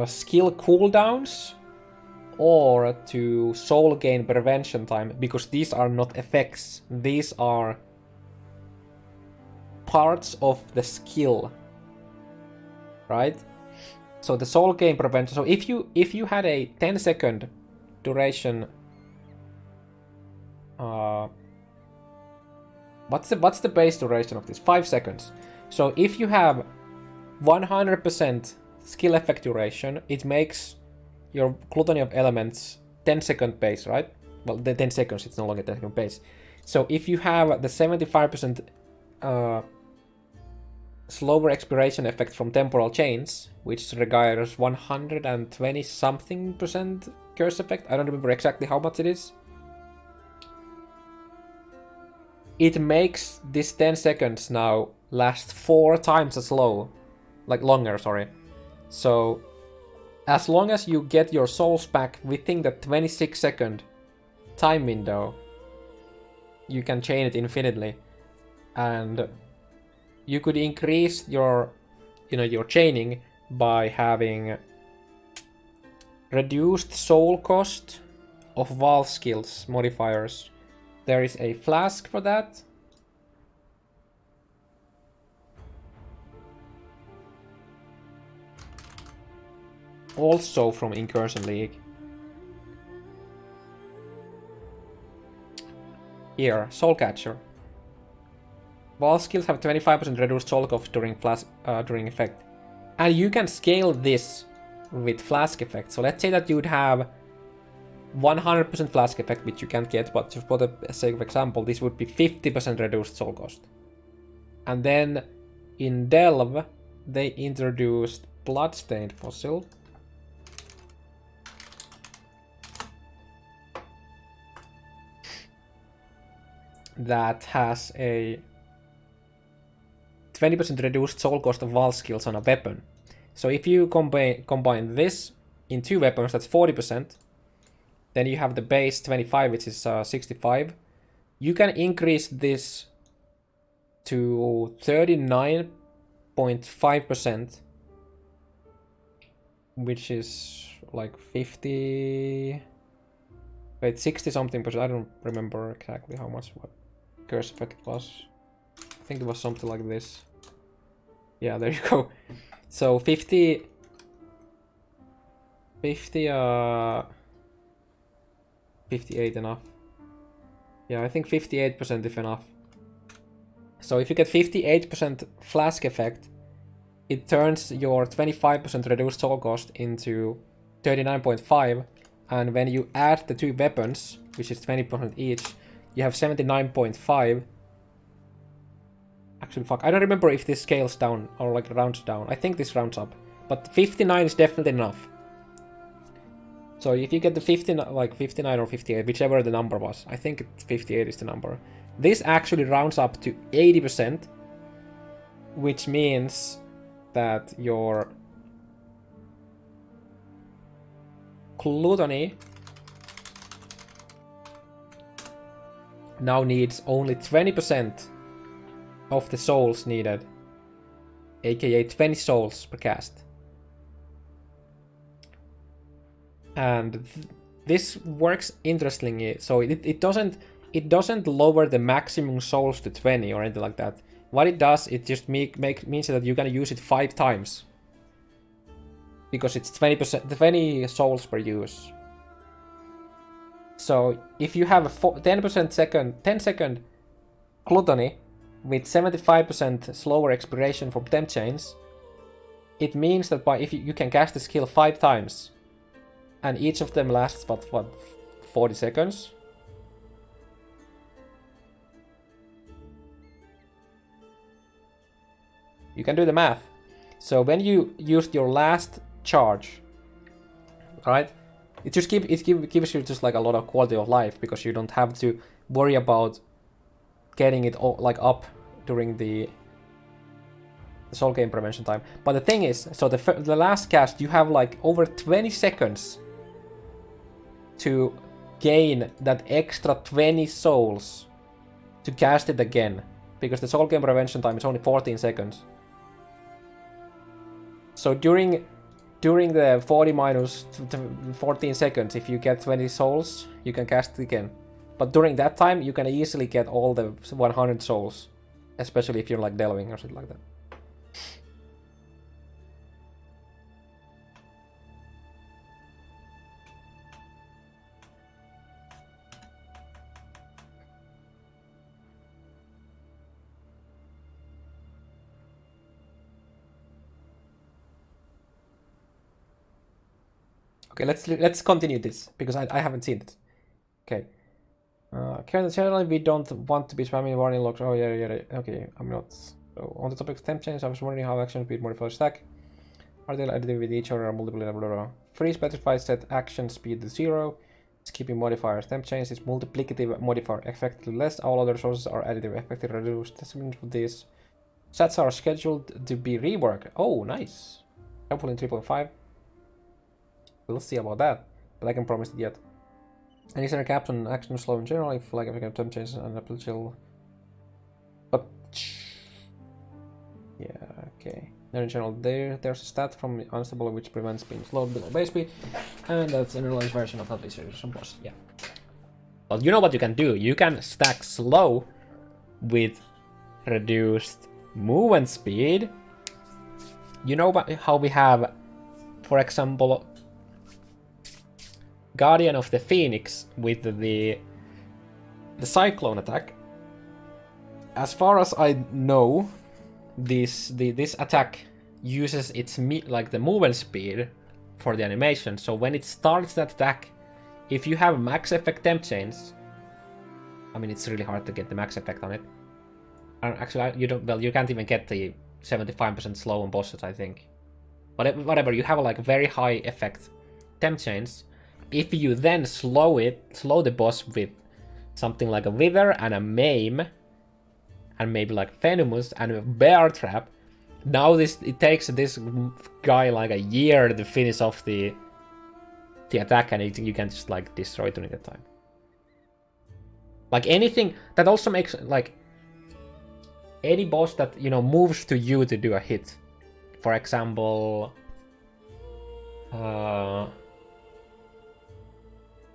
skill cooldowns or to soul gain prevention time, because these are not effects, these are parts of the skill, right? So the soul gain prevention, so if you had a 10-second duration, what's the base duration of this? 5 seconds. So if you have 100% skill effect duration, it makes your gluttony of elements 10-second base, right? Well, the 10 seconds, it's no longer 10-second base. So if you have the 75% slower expiration effect from Temporal Chains, which requires 120 something percent curse effect, I don't remember exactly how much it is. It makes this 10 seconds now last 4 times as longer, sorry. So as long as you get your souls back within the 26-second time window, you can chain it infinitely. And you could increase your chaining by having reduced soul cost of Val skills modifiers. There is a flask for that. Also from Incursion League. Here, Soul Catcher. All skills have 25% reduced soul cost during effect. And you can scale this with flask effect. So let's say that you'd have 100% flask effect, which you can't get, but just for the sake of example, this would be 50% reduced soul cost. And then in Delve, they introduced Bloodstained Fossil. That has a 20% reduced soul cost of all skills on a weapon. So if you combine this in 2 weapons, that's 40%. Then you have the base 25, which is 65. You can increase this to 39.5%, which is like 50... Wait, 60 something percent. I don't remember exactly how much what curse effect it was. I think it was something like this. Yeah, there you go. So 58 enough. Yeah, I think 58% if enough. So if you get 58% flask effect, it turns your 25% reduced soul cost into 39.5, and when you add the 2 weapons, which is 20% each, you have 79.5. Actually, fuck, I don't remember if this scales down or like rounds down. I think this rounds up, but 59 is definitely enough. So if you get the 59, like 59 or 58, whichever the number was, I think 58 is the number. This actually rounds up to 80%, which means that your gluttony now needs only 20% of the souls needed, aka 20 souls per cast. And this works interestingly, so it doesn't lower the maximum souls to 20 or anything like that. What it does, it just means that you can use it 5 times, because it's 20 souls per use. So if you have a 10 second gluttony with 75% slower expiration from Temp Chains, it means that if you can cast the skill 5 times, and each of them lasts about, what, 40 seconds? You can do the math. So when you used your last charge, right, it just gives you just like a lot of quality of life, because you don't have to worry about getting it all, like, up during the soul game prevention time. But the thing is, so the last cast, you have like over 20 seconds to gain that extra 20 souls to cast it again, because the soul game prevention time is only 14 seconds. So during the 40 minus 14 seconds, if you get 20 souls, you can cast it again. But during that time, you can easily get all the 100 souls, especially if you're like delving or something like that. Okay, let's continue this, because I haven't seen it. Okay. Generally, we don't want to be spamming warning logs. Oh, yeah. Okay, I'm not. So, on the topic of temp chains, I was wondering how action speed modifiers stack. Are they additive with each other or multiple? Blah, blah, blah. Free specifies set action speed to 0. Skipping modifiers. Temp chains is multiplicative modifier, effectively less. All other sources are additive, effectively reduced. Testimony for this. Sets are scheduled to be reworked. Oh, nice. Hopefully in 3.5. We'll see about that, but I can promise it yet. And is there a cap on action slow in general, if like if I can temp changes and applicable? But yeah, okay. Then in general, there's a stat from unstable which prevents being slowed below base speed, and that's an generalized version of that distribution boss. Yeah. Well, you know what you can do? You can stack slow with reduced movement speed. You know how we have, for example, Guardian of the Phoenix with the Cyclone attack. as far as I know, this attack uses its the movement speed for the animation. So when it starts that attack, if you have max effect temp chains, I mean it's really hard to get the max effect on it. Actually, you don't. Well, you can't even get the 75% slow on bosses, I think. But whatever, you have like very high effect temp chains. If you then slow the boss with something like a wither and a maim, and maybe like venomous and a bear trap, now it takes this guy like a year to finish off the attack, and you can just like destroy it during that time. Like anything that also makes like any boss that, you know, moves to you to do a hit. For example,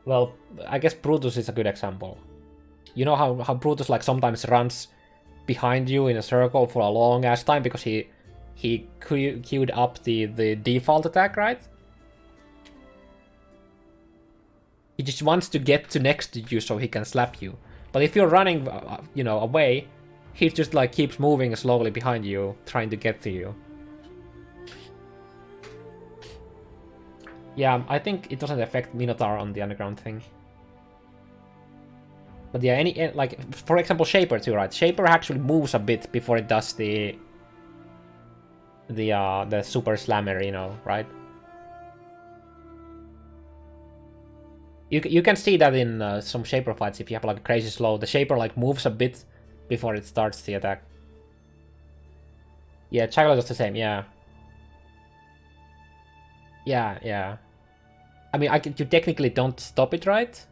well, I guess Brutus is a good example. You know how Brutus like sometimes runs behind you in a circle for a long ass time because he queued up the default attack, right? He just wants to get to next to you so he can slap you. But if you're running, you know, away, he just like keeps moving slowly behind you, trying to get to you. Yeah, I think it doesn't affect Minotaur on the underground thing. But yeah, like, for example, Shaper too, right? Shaper actually moves a bit before it does the super slammer, you know, right? You can see that in some Shaper fights. If you have like crazy slow, the Shaper like moves a bit before it starts the attack. Yeah, Chagla does the same. Yeah. Yeah. I mean, you technically don't stop it, right?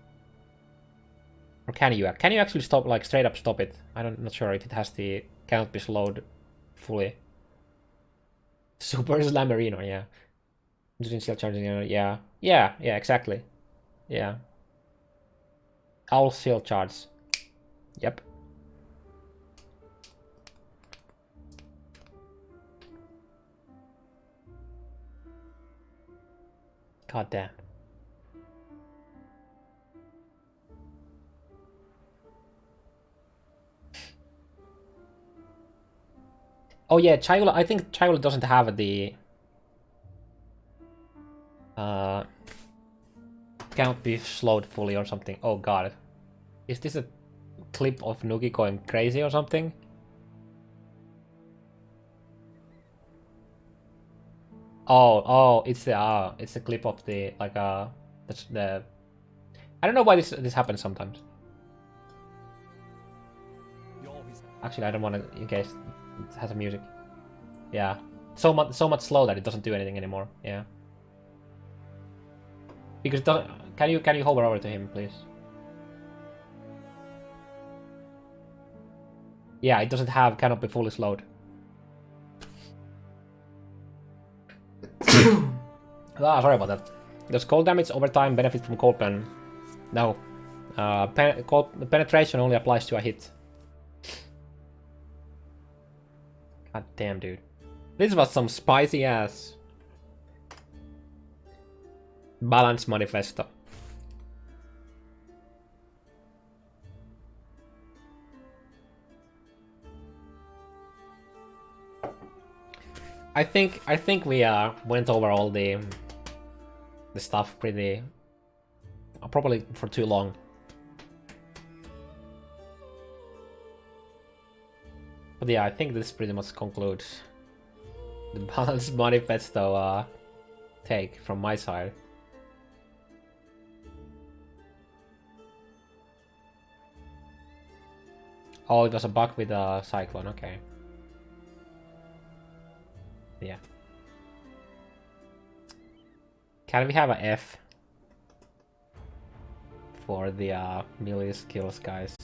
Or can you? Can you actually stop, like, straight up stop it? I'm not sure if it has the cannot be slowed fully. Super Slammerino, yeah. Still charging, yeah. Yeah, exactly. Yeah. Owl Seal charge. Yep. God damn. Oh yeah, Chayula, I think Chayula doesn't have the cannot be slowed fully or something. Oh god. Is this a clip of Nuki going crazy or something? Oh, it's the clip of the like the I don't know why this happens sometimes. Actually, I don't want to, in case it has a music. Yeah, so much slow that it doesn't do anything anymore. Yeah, because it doesn't. Can you hover over to him, please? Yeah, it doesn't have cannot be fully slowed. Sorry about that. Does cold damage over time benefit from cold pen? No. Penetration only applies to a hit. God damn, dude. This was some spicy ass balance manifesto. I think we went over all the stuff pretty probably for too long. But yeah, I think this pretty much concludes the balance manifesto take from my side. Oh, it was a bug with a cyclone. Okay. Yeah. Can we have a F for the melee skills, guys?